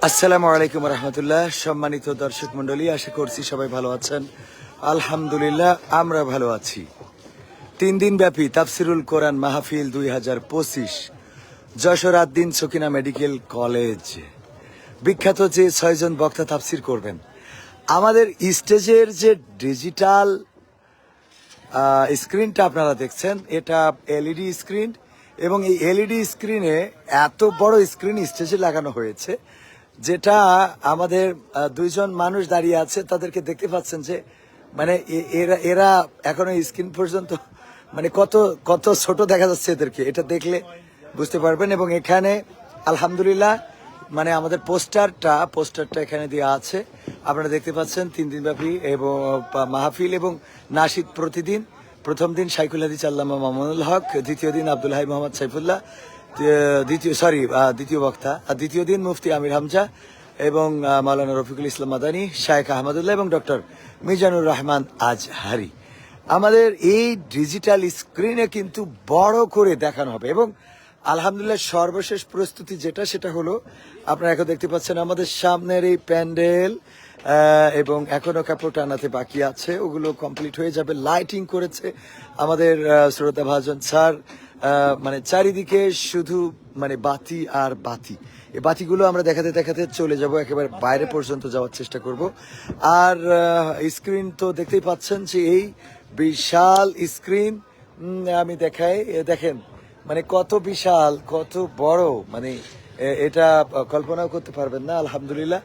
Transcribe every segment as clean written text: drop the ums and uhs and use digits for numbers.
আসসালামু আলাইকুম রহমতুল্লাহ। সম্মানিত দর্শক মন্ডলী, আশা করছি সবাই ভালো আছেন। আলহামদুলিল্লাহ আমরা ভালো আছি। 3 দিন ব্যাপী তাফসিরুল কোরআন মাহফিল 2025 যশোর আদ্দিন সকিনা মেডিকেল কলেজ। বিখ্যাত যে 6 জন বক্তা তাফসির করবেন। আমাদের স্টেজের যে ডিজিটাল স্ক্রিনটা আপনারা দেখছেন, এটা এলইডি স্ক্রিন, এবং এই এলইডি স্ক্রিনে এত বড় স্ক্রিন স্টেজে লাগানো হয়েছে, যেটা আমাদের 2 জন মানুষ দাঁড়িয়ে আছে তাদেরকে দেখতে পাচ্ছেন যে মানে এরা এখনো স্ক্রিন পর্যন্ত মানে কত কত ছোট দেখা যাচ্ছে এদেরকে। এটা দেখলে বুঝতে পারবেন। এবং এখানে আলহামদুলিল্লাহ মানে আমাদের পোস্টারটা এখানে দেওয়া আছে, আপনারা দেখতে পাচ্ছেন। 3 দিন ব্যাপী এবং মাহফিল এবং নাশিদ প্রতিদিন। প্রথম দিন শাইখুল হাদিস আল্লামা মামুনুল হক, দ্বিতীয় দিন আব্দুল হাই মোহাম্মদ সাইফুল্লাহ, দ্বিতীয় বক্তা, আর দ্বিতীয় দিন মুফতি আমির হামজা এবং মাওলানা রফিকুল ইসলাম মাদানী, শায়েখ আহমদুল্লাহ এবং ডক্টর মিজানুর রহমান আজহারি। আমাদের এই ডিজিটাল স্ক্রিনে কিন্তু বড় করে দেখানো হবে। এবং আলহামদুলিল্লাহ সর্বশেষ প্রস্তুতি যেটা, সেটা হলো আপনারা এখন দেখতে পাচ্ছেন আমাদের সামনের এই প্যান্ডেল, এবং এখনো কাপড় টানাতে বাকি আছে, ওগুলো কমপ্লিট হয়ে যাবে। লাইটিং করেছে আমাদের শ্রদ্ধা ভাজন স্যার। মানে চারিদিকে শুধু মানে বাতি আর বাতি। এই বাতিগুলো আমরা দেখাতে দেখাতে চলে যাব, একেবারে বাইরে পর্যন্ত যাওয়ার চেষ্টা করব। আর স্ক্রিন তো দেখতেই পাচ্ছেন যে এই বিশাল স্ক্রিন, আমি দেখাই, দেখেন মানে কত বিশাল, কত বড়, মানে এটা কল্পনাও করতে পারবেন না। আলহামদুলিল্লাহ।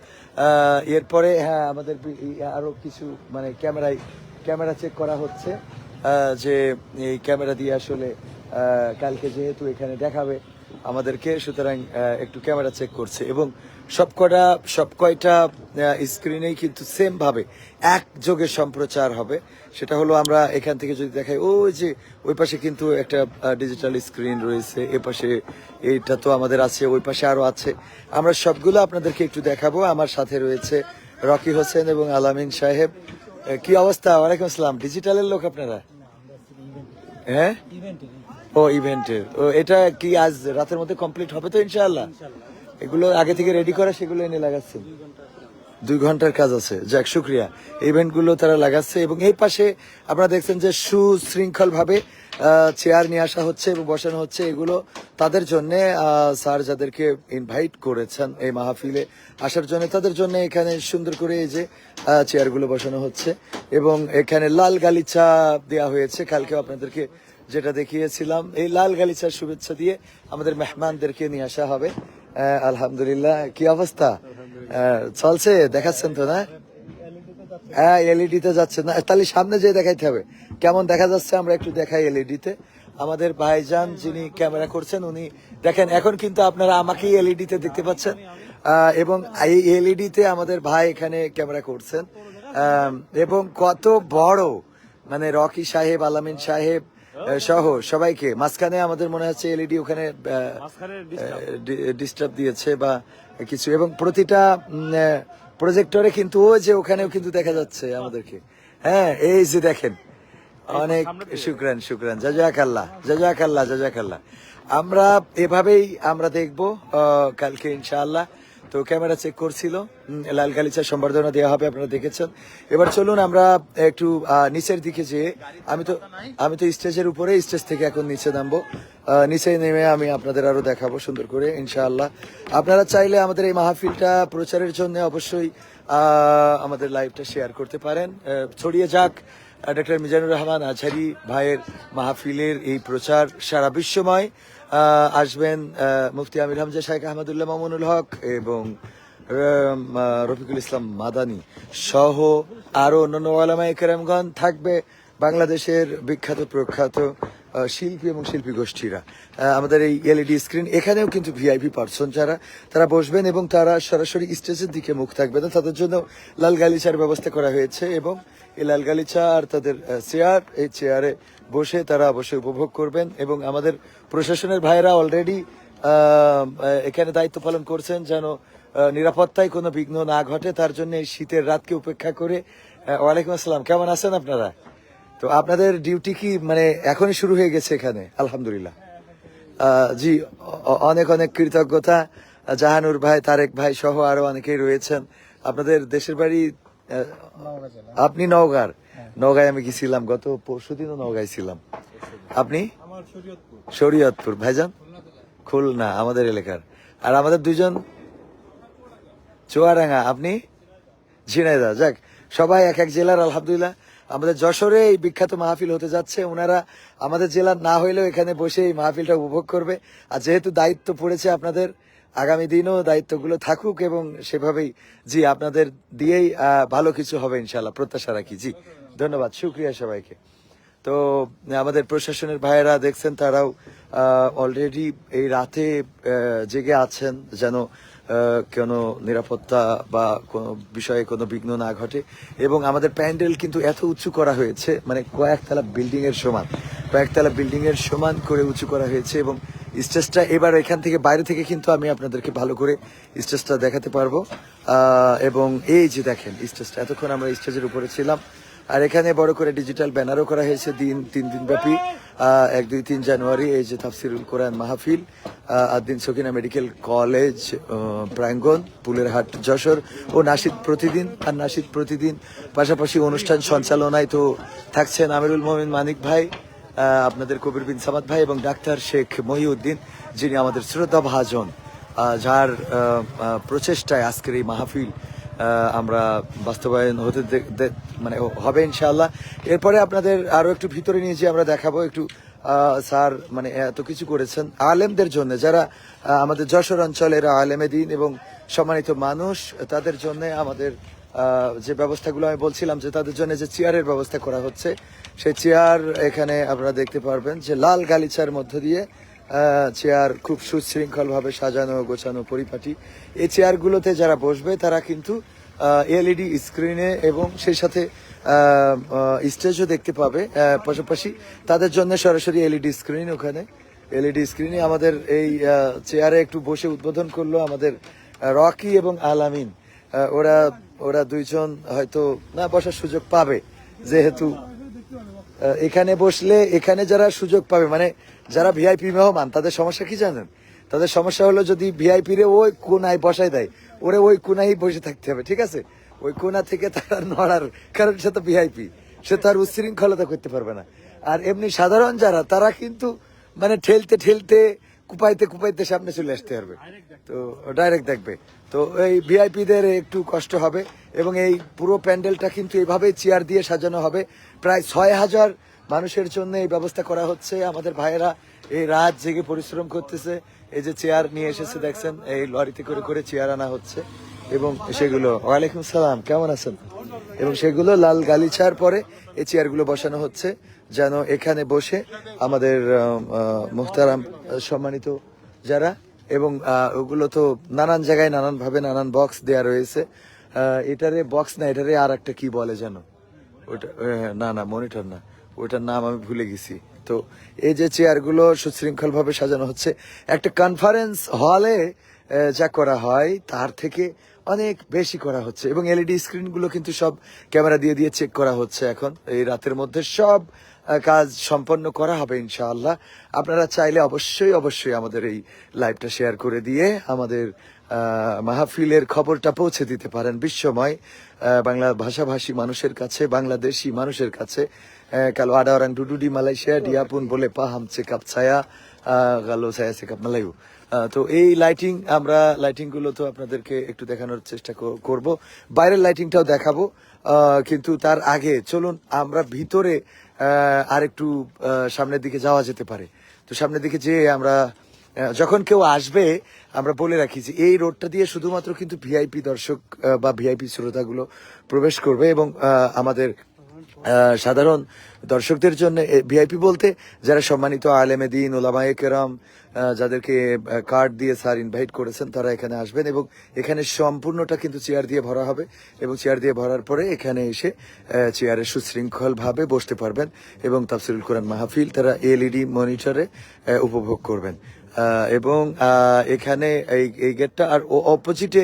এরপরে হ্যাঁ, আমাদের আরো কিছু মানে ক্যামেরা চেক করা হচ্ছে, যে এই ক্যামেরা দিয়ে আসলে কালকে যেহেতু এখানে দেখাবে আমাদেরকে, সুতরাং একটু ক্যামেরা চেক করছে। এবং সব কয়টা স্ক্রিনেই কিন্তু সেম ভাবে একযোগে সম্প্রচার হবে। সেটা হলো আমরা এখান থেকে যদি দেখাই, ওই যে ওই পাশে কিন্তু একটা ডিজিটাল স্ক্রিন রয়েছে, এ পাশে এইটা তো আমাদের আছে, ওই পাশে আরো আছে। আমরা সবগুলো আপনাদেরকে একটু দেখাবো। আমার সাথে রয়েছে রকি হোসেন এবং আলামিন সাহেব। কি অবস্থা? ওয়ালাইকুম আসসালাম। ডিজিটালের লোক আপনারা? হ্যাঁ, ও ইভেন্টের। ও এটা কি আজ রাতের মধ্যে কমপ্লিট হবে তো ইনশাআল্লাহ? এগুলো আগে থেকে রেডি করা, সেগুলো এনে লাগাচ্ছেন? 2 ঘন্টার কাজ আছে। যাক, শুক্রিয়া। ইভেন্ট গুলো তারা লাগাচ্ছে। এবং এই পাশে আপনারা দেখছেন যে সুশৃঙ্খল ভাবে চেয়ার নিয়ে আসা হচ্ছে এবং বসানো হচ্ছে। এগুলো তাদের জন্য, স্যার যাদেরকে ইনভাইট করেছেন এই মাহফিলে আসার জন্য, তাদের জন্য এখানে সুন্দর করে এই যে চেয়ারগুলো বসানো হচ্ছে। এবং এখানে লাল গালিচা দেওয়া হয়েছে, কালকেও আপনাদেরকে যেটা দেখিয়েছিলাম। এই লাল গালিচার শুভেচ্ছা দিয়ে আমাদের মেহমানদেরকে নিয়ে আসা হবে। আলহামদুলিল্লাহ। কি অবস্থা? চলছে, দেখাচ্ছেন তো না? হ্যাঁ, এলইডি তে যাচ্ছে না, তাহলে সামনে যেয়ে দেখাইতে হবে কেমন দেখা যাচ্ছে। আমরা একটু দেখাই এলইডি তে। আমাদের ভাইজান যিনি ক্যামেরা করছেন, উনি দেখেন, এখন কিন্তু আপনারা আমাকেই এলইডি তে দেখতে পাচ্ছেন। এবং এই এলইডি তে আমাদের ভাই এখানে ক্যামেরা করছেন। এবং কত বড়, মানে রকি সাহেব, আলামিন সাহেব সহ সবাইকে মাঝখানে আমাদের মনে হচ্ছে এলইডি ওখানে ডিস্টার্ব দিয়েছে বা কিছু। এবং প্রতিটা প্রজেক্টরে কিন্তু ওই যে ওখানেও কিন্তু দেখা যাচ্ছে আমাদেরকে। হ্যাঁ, এই যে দেখেন, অনেক শুক্রান। জাজাকাল্লাহ। আমরা এভাবেই আমরা দেখবো কালকে ইনশাআল্লাহ। তো ক্যামেরা চেক করছিল, লাল গালিচা সম্বর্ধনা দেওয়া হবে, আপনারা দেখেছেন। এবার চলুন আমরা একটু নিচের দিকে যেয়ে, আমি তো স্টেজের উপরে, স্টেজ থেকে এখন নিচে নামবো। নিচে নেমে আমি আপনাদের আরো দেখাবো সুন্দর করে ইনশাআল্লাহ। আপনারা চাইলে আমাদের এই মাহফিলটা প্রচারের জন্য অবশ্যই আমাদের লাইভটা শেয়ার করতে পারেন। ছড়িয়ে যাক ডক্টর মিজানুর রহমান আজহারি ভাইয়ের মাহফিলের এই প্রচার সারা বিশ্বময়। আসবেন মুফতি আমির হামজা, শাইখ আহমদুল্লাহ মামুনুল হক এবং রফিকুল ইসলাম মাদানী সহ আরো অন্যান্য ওলামায়ে কেরামগণ থাকবে, বাংলাদেশের বিখ্যাত প্রখ্যাত শিল্পী এবং শিল্পী গোষ্ঠীরা। আমাদের এই এলইডি স্ক্রিন, এখানেও কিন্তু ভিআইপি পার্সন যারা, তারা বসবেন এবং তারা সরাসরি স্টেজের দিকে মুখ থাকবে না, তাদের জন্য লাল গালিচার ব্যবস্থা করা হয়েছে। এবং এই লাল গালিচা আর তাদের চেয়ার, এই চেয়ারে বসে তারা অবশ্যই উপভোগ করবেন। এবং আমাদের প্রশাসনের ভাইরা অলরেডি এখানে দায়িত্ব পালন করছেন যেন নিরাপত্তায় কোনো বিঘ্ন না ঘটে, তার জন্য এই শীতের রাতকে উপেক্ষা করে। ওয়ালাইকুম আসসালাম, কেমন আছেন আপনারা? তো আপনাদের ডিউটি কি মানে এখনই শুরু হয়ে গেছে এখানে? আলহামদুলিল্লাহ। জি, অনেক অনেক কৃতজ্ঞতা। জাহানুর ভাই, তারেক ভাই সহ আরো অনেকেই রয়েছেন। আপনাদের দেশের বাড়ি আপনি নওগাঁর? নওগাঁয় আমি গেছিলাম গত পরশুদিনও নওগাঁয় ছিলাম। আপনি? শরীয়তপুর। ভাইজান? খুলনা, আমাদের এলাকার। আর আমাদের দুইজন চুয়াডাঙ্গা। আপনি? ঝিনাইদহ। যাক, সবাই এক এক জেলার। আলহামদুলিল্লাহ আমাদের যশোরে এই বিখ্যাত মাহফিল হতে যাচ্ছে। ওনারা আমাদের জেলার না হইলেও এখানে বসে এই মাহফিলটা উপভোগ করবে। আর যেহেতু দায়িত্ব পড়েছে আপনাদের, আগামী দিনও দায়িত্বগুলো থাকুক এবং সেভাবেই জি আপনাদের দিয়েই ভালো কিছু হবে ইনশাল্লাহ, প্রত্যাশা রাখি। জি ধন্যবাদ, শুক্রিয়া সবাইকে। তো আমাদের প্রশাসনের ভাইয়েরা দেখছেন, তারাও অলরেডি এই রাতে জেগে আছেন যেন কোনো নিরাপত্তা বা কোনো বিষয়ে কোনো বিঘ্ন না ঘটে। এবং আমাদের প্যান্ডেল কিন্তু এত উঁচু করা হয়েছে, মানে কয়েকতলা বিল্ডিং এর সমান, কয়েকতলা বিল্ডিং এর সমান করে উঁচু করা হয়েছে। এবং স্টেজটা এবার এখান থেকে বাইরে থেকে কিন্তু আমি আপনাদেরকে ভালো করে স্টেজটা দেখাতে পারবো। এবং এই যে দেখেন স্টেজটা, এতক্ষণ আমরা স্টেজের উপরে ছিলাম। আর এখানে বড় করে ডিজিটাল ব্যানারও করা হয়েছে 3 দিন ব্যাপী। 1, 2, 3 জানুয়ারি এই যে তাফসিরুল কোরআন মাহফিল, আদ্দিন সকিনা মেডিকেল কলেজ প্রাঙ্গণ, পুলেরহাট, যশোর ও নাশিদ প্রতিদিন। আর নাশিদ প্রতিদিন পাশাপাশি অনুষ্ঠান সঞ্চালনায় তো থাকছেন আমিরুল মোমিন মানিক ভাই, আপনাদের কবির বিন সামাদ ভাই এবং ডাক্তার শেখ মহিউদ্দিন, যিনি আমাদের শ্রদ্ধা ভাজন, যার প্রচেষ্টায় আজকের এই মাহফিল আমরা বাস্তবায়ন হতে মানে হবে ইনশাআল্লাহ। এরপরে আপনাদের আরো একটু ভিতরে নিয়ে যে আমরা দেখাবো একটু। স্যার মানে এত কিছু করেছেন আলেমদের জন্য, যারা আমাদের যশোর অঞ্চলের আলেমে দিন এবং সম্মানিত মানুষ, তাদের জন্য আমাদের যে ব্যবস্থাগুলো আমি বলছিলাম যে তাদের জন্য যে চেয়ারের ব্যবস্থা করা হচ্ছে, সেই চেয়ার এখানে আপনারা দেখতে পারবেন যে লাল গালিচার মধ্য দিয়ে চেয়ার খুব সুশৃঙ্খল ভাবে সাজানো গোছানো পরিপাটি। এই চেয়ারগুলোতে যারা বসবে তারা কিন্তু এলইডি স্ক্রিনে এবং সেই সাথে স্টেজও দেখতে পাবে। পাশাপাশি তাদের জন্য সরাসরি এলইডি স্ক্রিন, ওখানে এলইডি স্ক্রিনে আমাদের এই চেয়ারে একটু বসে উদ্বোধন করলো আমাদের রকি এবং আলামিন। ওরা ওরা দুইজন হয়তো না বসার সুযোগ পাবে, যেহেতু এখানে বসলে এখানে যারা সুযোগ পাবে, মানে যারা ভিআইপি মেহমান, তাদের সমস্যা কি জানেন? তাদের সমস্যা হলো যদি ভিআইপি রে ওই কোনায় বসায় দেয়, ওরে ওই কোনায় বসে থাকতে হবে, ঠিক আছে? ওই কোনা থেকে তারা নড়ার, কারণ সে তো ভিআইপি, সে তো আর উচ্ছৃঙ্খলতা করতে পারবে না। আর এমনি সাধারণ যারা, তারা কিন্তু মানে ঠেলতে ঠেলতে কুপাইতে কুপাইতে সামনে চলে আসতে পারবে, তো ডাইরেক্ট দেখবে। তো এই ভিআইপিদের একটু কষ্ট হবে। এবং এই পুরো প্যান্ডেলটা কিন্তু এইভাবেই চেয়ার দিয়ে সাজানো হবে। প্রায় 6,000 মানুষের জন্য এই ব্যবস্থা করা হচ্ছে। আমাদের ভাইয়েরা এই রাত জেগে পরিশ্রম করতেছে। এই যে চেয়ার নিয়ে এসেছে দেখছেন, এই লরিতে করে করে চেয়ার আনা হচ্ছে এবং সেগুলো, ওয়ালাইকুম সালাম, কেমন আছেন? এবং সেগুলো লাল গালিচার পরে এই চেয়ারগুলো বসানো হচ্ছে যেন এখানে বসে আমাদের মুহতারাম সম্মানিত যারা, এবং ওগুলো তো নানান জায়গায় নানান ভাবে নানান বক্স দেয়া রয়েছে। এটারে বক্স না, এটারে আর একটা কি বলে যেন, ওটা না না মনিটর না, ওটার নাম আমি ভুলে গেছি। তো এই যে চেয়ারগুলো সুশৃঙ্খল ভাবে সাজানো হচ্ছে, একটা কনফারেন্স হলে যা করা হয় তার থেকে অনেক বেশি করা হচ্ছে। এবং এলইডি স্ক্রিনগুলো কিন্তু সব ক্যামেরা দিয়ে দিয়ে চেক করা হচ্ছে। এখন এই রাতের মধ্যে সব কাজ সম্পন্ন করা হবে ইনশাআল্লাহ। আপনারা চাইলে অবশ্যই অবশ্যই আমাদের এই লাইভটা শেয়ার করে দিয়ে আমাদের মাহফিলের খবরটা পৌঁছে দিতে পারেন বিশ্বময় বাংলা ভাষাভাষী মানুষের কাছে, বাংলাদেশি মানুষের কাছে। কালো আডা orang duduk di Malaysia dia pun boleh paham cakap saya kalau saya cakap Melayu। তো এই লাইটিং, আমরা লাইটিং গুলো তো আপনাদেরকে একটু দেখানোর চেষ্টা করব, বাইরের লাইটিংটাও দেখাবো। কিন্তু তার আগে চলুন আমরা ভিতরে আর একটু সামনের দিকে যাওয়া যেতে পারে। তো সামনের দিকে যেয়ে আমরা যখন কেউ আসবে আমরা বলে রাখি যে এই রোডটা দিয়ে শুধুমাত্র কিন্তু ভিআইপি দর্শক বা ভিআইপি শ্রোতাগুলো প্রবেশ করবে। এবং আমাদের সাধারণ দর্শকদের জন্য ভিআইপি বলতে যারা সম্মানিত আলেমে দিন, ওলামায়ে কেরাম, যাদেরকে কার্ড দিয়ে স্যার ইনভাইট করেছেন, তারা এখানে আসবেন। এবং এখানে সম্পূর্ণটা কিন্তু চেয়ার দিয়ে ভরা হবে এবং চেয়ার দিয়ে ভরার পরে এখানে এসে চেয়ারে সুশৃঙ্খল ভাবে বসতে পারবেন এবং তাফসিরুল কোরআন মাহফিল তারা এলইডি মনিটরে উপভোগ করবেন। এবং এখানে এই গেটটা আর অপোজিটে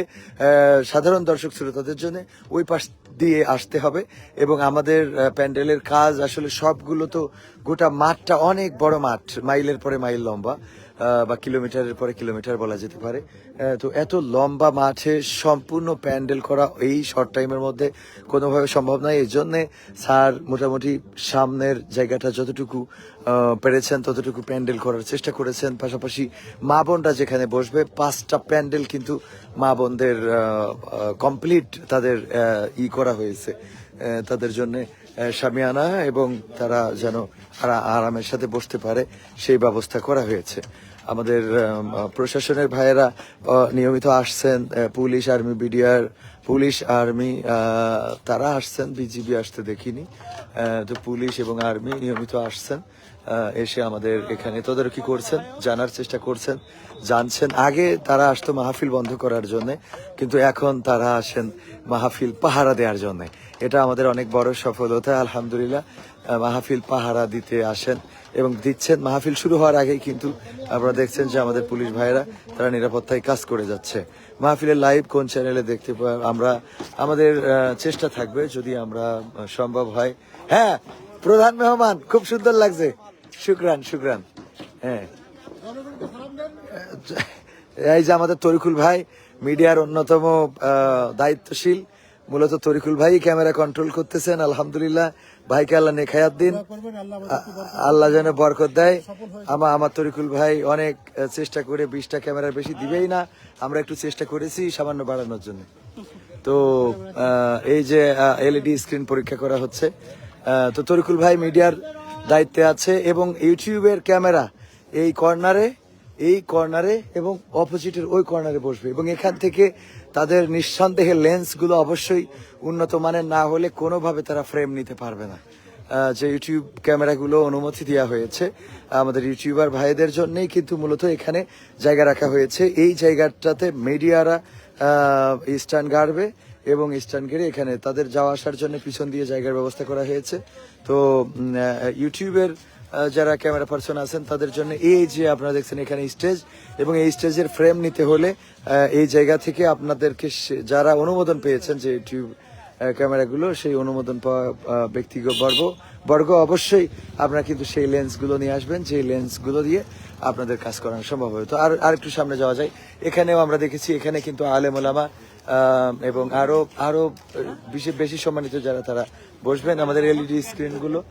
সাধারণ দর্শক শ্রোতাদের জন্য ওই পাশ দিয়ে আসতে হবে। এবং আমাদের প্যান্ডেলের কাজ আসলে সবগুলো তো, গোটা মাঠটা অনেক বড় মাঠ, মাইলের পরে মাইল লম্বা। বা কিলোমিটারের পরে কিলোমিটার বলা যেতে পারে। তো এত লম্বা মাঠে সম্পূর্ণ প্যান্ডেল করা এই শর্ট টাইমের মধ্যে কোনোভাবে সম্ভব নয়। এই জন্যে স্যার মোটামুটি সামনের জায়গাটা যতটুকু পেরেছেন ততটুকু প্যান্ডেল করার চেষ্টা করেছেন। পাশাপাশি মা বোনরা যেখানে বসবে 5টা প্যান্ডেল কিন্তু মা বোনদের কমপ্লিট তাদের করা হয়েছে তাদের জন্য শামিয়ানা, এবং তারা যেন আরামের সাথে বসতে পারে সেই ব্যবস্থা করা হয়েছে। আমাদের প্রশাসনের ভাইয়েরা নিয়মিত আসছেন, police army BDR police army তারা আসছেন, বিজিবি আসতে দেখিনি। তো পুলিশ এবং আর্মি নিয়মিত আসছেন, এসে আমাদের এখানে তদারকি করছেন, জানার চেষ্টা করছেন, জানছেন। আগে তারা আসতো মাহফিল বন্ধ করার জন্য, কিন্তু এখন তারা আসেন মাহফিল পাহারা দেওয়ার জন্য। এটা আমাদের অনেক বড় সফলতা আলহামদুলিল্লাহ। মাহফিল পাহারা দিতে আসেন এবং দিচ্ছেন। মাহফিল শুরু হওয়ার আগেই কিন্তু আপনারা দেখছেন যে আমাদের পুলিশ ভাইয়েরা তারা নিরাপত্তায় কাজ করে যাচ্ছে। মাহফিলের লাইভ কোন চ্যানেলে দেখতে আমরা আমাদের চেষ্টা থাকবে যদি আমরা সম্ভব হয়। হ্যাঁ, প্রধান মেহমান খুব সুন্দর লাগছে, শুকরান শুকরান। হ্যাঁ, এই যে আমাদের তরিকুল ভাই মিডিয়ার অন্যতম দায়িত্বশীল, মূলত তরিকুল ভাই ক্যামেরা কন্ট্রোল করতেছেন। আলহামদুলিল্লাহ, ভাইকে আল্লাহ নেখায়াত দিন, আল্লাহ যেন বরকত দেয়। আমার তরিকুল ভাই অনেক চেষ্টা করে 20টা ক্যামেরার বেশি দিবেই না, আমরা একটু চেষ্টা করেছি সামান্য বাড়ানোর জন্য। তো এই যে এলইডি স্ক্রিন পরীক্ষা করা হচ্ছে, তো তরিকুল ভাই মিডিয়ার দায়িত্বে আছে এবং ইউটিউবের ক্যামেরা এই কর্নারে এবং অপোজিটের ওই কর্নারে বসবে, এবং এখান থেকে তাদের নিঃসন্দেহে লেন্সগুলো অবশ্যই উন্নত মানের না হলে কোনোভাবে তারা ফ্রেম নিতে পারবে না। যে ইউটিউব ক্যামেরাগুলো অনুমতি দেওয়া হয়েছে আমাদের ইউটিউবার ভাইদের জন্যই কিন্তু মূলত এখানে জায়গা রাখা হয়েছে। এই জায়গাটাতে মিডিয়ারা স্ট্যান্ড গাড়বে এবং স্ট্যান্ড গেড়ে এখানে তাদের যাওয়া আসার জন্য পিছন দিয়ে জায়গার ব্যবস্থা করা হয়েছে। তো ইউটিউবের যারা ক্যামেরা পার্সন আছেন তাদের জন্য এই যে আপনারা দেখছেন এখানে স্টেজ, এবং এই স্টেজের ফ্রেম নিতে হলে এই জায়গা থেকে আপনাদেরকে যারা অনুমোদন পেয়েছেন যে ইউটিউব ক্যামেরাগুলো, সেই অনুমোদন পাওয়া বর্গ অবশ্যই আপনারা কিন্তু সেই লেন্সগুলো নিয়ে আসবেন, যে লেন্সগুলো দিয়ে আপনাদের কাজ করানো সম্ভব হবে। তো আর একটু সামনে যাওয়া যায়। এখানেও আমরা দেখেছি, এখানে কিন্তু আলেম ওলামা এবং আরো বেশি সম্মানিত যারা তারা বসবেন। আমাদের এলইডি স্ক্রিনগুলো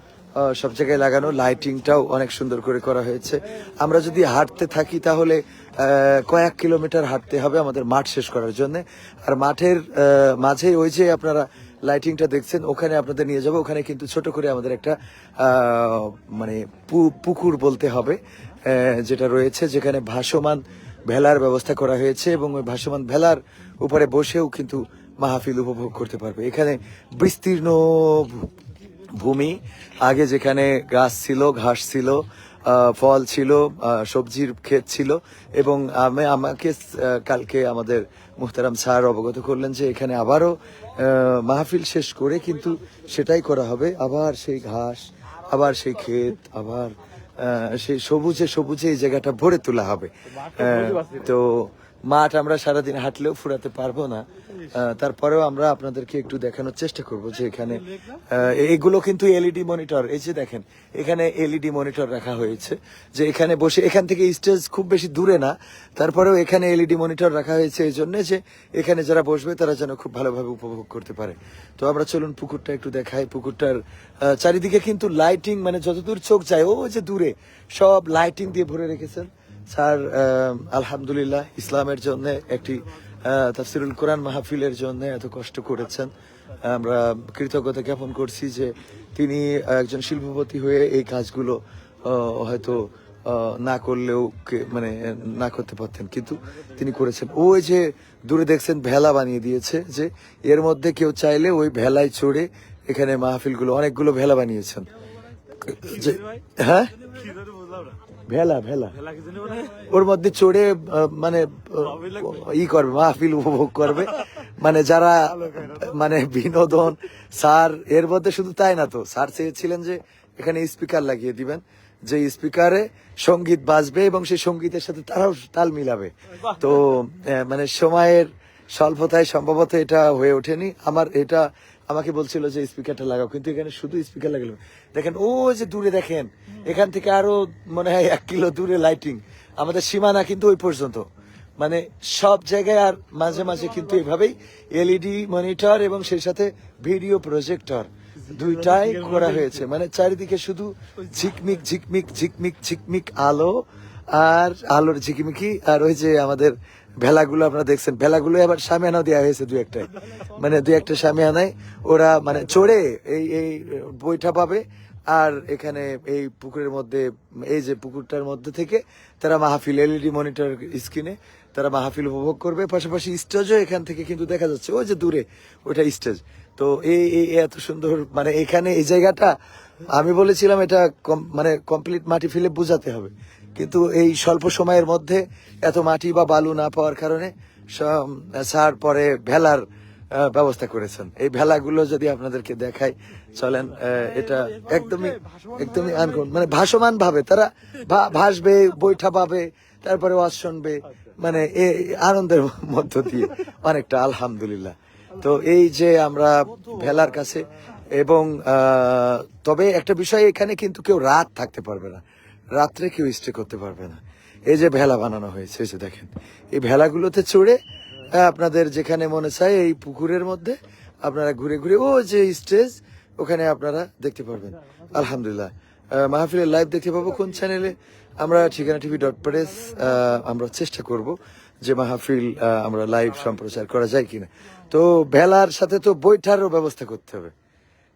সব জায়গায় লাগানো, লাইটিংটাও অনেক সুন্দর করে করা হয়েছে। আমরা যদি হাঁটতে থাকি তাহলে কয়েক কিলোমিটার হাঁটতে হবে আমাদের মাঠ শেষ করার জন্য। আর মাঠের মাঝে ওই যে আপনারা লাইটিংটা দেখছেন, ওখানে আপনাদের নিয়ে যাবো। ওখানে কিন্তু ছোট করে আমাদের একটা মানে পুকুর বলতে হবে যেটা রয়েছে, যেখানে ভাসমান ভেলার ব্যবস্থা করা হয়েছে, এবং ওই ভাসমান ভেলার উপরে বসেও কিন্তু মাহফিল উপভোগ করতে পারবে। এখানে বিস্তীর্ণ ভূমি, আগে যেখানে গাছ ছিল, ঘাস ছিল, ফল ছিল, সবজির ক্ষেত ছিল, এবং আমাকে কালকে আমাদের মুহতারাম স্যার অবগত করলেন যে এখানে আবারও মাহফিল শেষ করে কিন্তু সেটাই করা হবে, আবার সেই ঘাস, আবার সেই ক্ষেত, আবার সেই সবুজে এই জায়গাটা ভরে তোলা হবে। তো মাঠ আমরা সারাদিন হাঁটলেও ফুরাতে পারবো না, তারপরেও আমরা আপনাদেরকে একটু দেখানোর চেষ্টা করব যে এখানে এগুলো কিন্তু এলইডি মনিটর। এই যে দেখেন এখানে এলইডি মনিটর রাখা হয়েছে, যে এখানে বসে, এখান থেকে স্টেজ খুব বেশি দূরে না, তারপরেও এখানে এলইডি মনিটর রাখা হয়েছে এই জন্য যে এখানে যারা বসবে তারা যেন খুব ভালোভাবে উপভোগ করতে পারে। তো আমরা চলুন পুকুরটা একটু দেখাই। পুকুরটার চারিদিকে কিন্তু লাইটিং, মানে যতদূর চোখ যায় ও যে দূরে সব লাইটিং দিয়ে ভরে রেখেছেন স্যার। আলহামদুলিল্লাহ, ইসলামের জন্য একটি তাফসিরুল কোরআন মাহফিলের জন্য এত কষ্ট করেছেন। আমরা কৃতজ্ঞতা জ্ঞাপন করছি যে তিনি একজন শিল্পপতি হয়ে এই কাজগুলো হয়তো না করলেও মানে না করতে পারতেন, কিন্তু তিনি করেছেন। ওই যে দূরে দেখছেন ভেলা বানিয়ে দিয়েছে, যে এর মধ্যে কেউ চাইলে ওই ভেলায় চড়ে এখানে মাহফিলগুলো, অনেকগুলো ভেলা বানিয়েছেন। হ্যাঁ, ভেলা ওর মধ্যে চড়ে মানে করবে, মাহফিল উপভোগ করবে। মানে যারা মানে বিনোদন, স্যার এর মধ্যে শুধু তাই না, তো স্যার চেয়েছিলেন যে এখানে স্পিকার লাগিয়ে দিবেন, যে স্পিকারে সঙ্গীত বাজবে এবং সেই সঙ্গীতের সাথে তারাও তাল মিলাবে। তো মানে সময়ের স্বল্পতায় সম্ভবত এটা হয়ে ওঠেনি। আমার এটা আমাকে বলছিল যে স্পিকারটা লাগাও, কিন্তু এখানে শুধু স্পিকার লাগালো। দেখেন ও যে দূরে দেখেন, এখান থেকে আরো মনে হয় 1 কিলো দূরে লাইটিং, আমাদের সীমানা কিন্তু ওই পর্যন্ত, মানে সব জায়গায়। আর মাঝে মাঝে কিন্তু এভাবেই এলইডি মনিটর এবং সেই সাথে ভিডিও প্রজেক্টর দুইটাই করা হয়েছে, মানে চারিদিকে শুধু ঝিকমিক ঝিকমিক ঝিকমিক ঝিকমিক আলো আর আলোর ঝিকমিকি। আর ওই যে আমাদের ভেলাগুলো আপনারা দেখছেন, ভেলাগুলো আবার সামিয়ানাও দেওয়া হয়েছে দুই একটাই, মানে দুই একটা সামিয়ানায় ওরা মানে চড়ে এই এই বইটা পাবে। আর এখানে এই পুকুরের মধ্যে, এই যে পুকুরটার মধ্যে থেকে তারা মাহফিল এলইডি মনিটর স্ক্রিনে তারা মাহফিল উপভোগ করবে। পাশাপাশি স্টেজও এখান থেকে কিন্তু দেখা যাচ্ছে, ওই যে দূরে ওইটা স্টেজ। তো এই এই এত সুন্দর, মানে এখানে এই জায়গাটা আমি বলেছিলাম এটা মানে কমপ্লিট মাটি ফেলে বোঝাতে হবে, কিন্তু এই স্বল্প সময়ের মধ্যে এত মাটি বা বালু না পাওয়ার কারণে স্যার পরে ভেলার ব্যবস্থা করেছেন। এই ভেলাগুলো যদি আপনাদেরকে দেখাই, চলেন। এটা একদমই একদমই মানে ভাসমান ভাবে তারা ভাসবে, বৈঠা পাবে, তারপরে ওয়াজ শুনবে, মানে এই আনন্দের মধ্য দিয়ে অনেকটা, আলহামদুলিল্লাহ। তো এই যে আমরা ভেলার কাছে, এবং তবে একটা বিষয়, এখানে কিন্তু কেউ রাত থাকতে পারবে না, রাত্রে কেউ স্টে করতে পারবে না। এই যে ভেলা বানানো হয়েছে, এই যে দেখেন, এই ভেলাগুলোতে চড়ে আপনাদের যেখানে মনে চায় এই পুকুরের মধ্যে আপনারা ঘুরে ঘুরে ও যে স্টেজ ওখানে আপনারা দেখতে পারবেন। আলহামদুলিল্লাহ, মাহফিলের লাইভ দেখতে পাবো কোন চ্যানেলে? আমরা ঠিকানা tv.press আমরা চেষ্টা করব যে মাহফিল আমরা লাইভ সম্প্রচার করা যায় কিনা। তো ভেলার সাথে তো বৈঠারও ব্যবস্থা করতে হবে,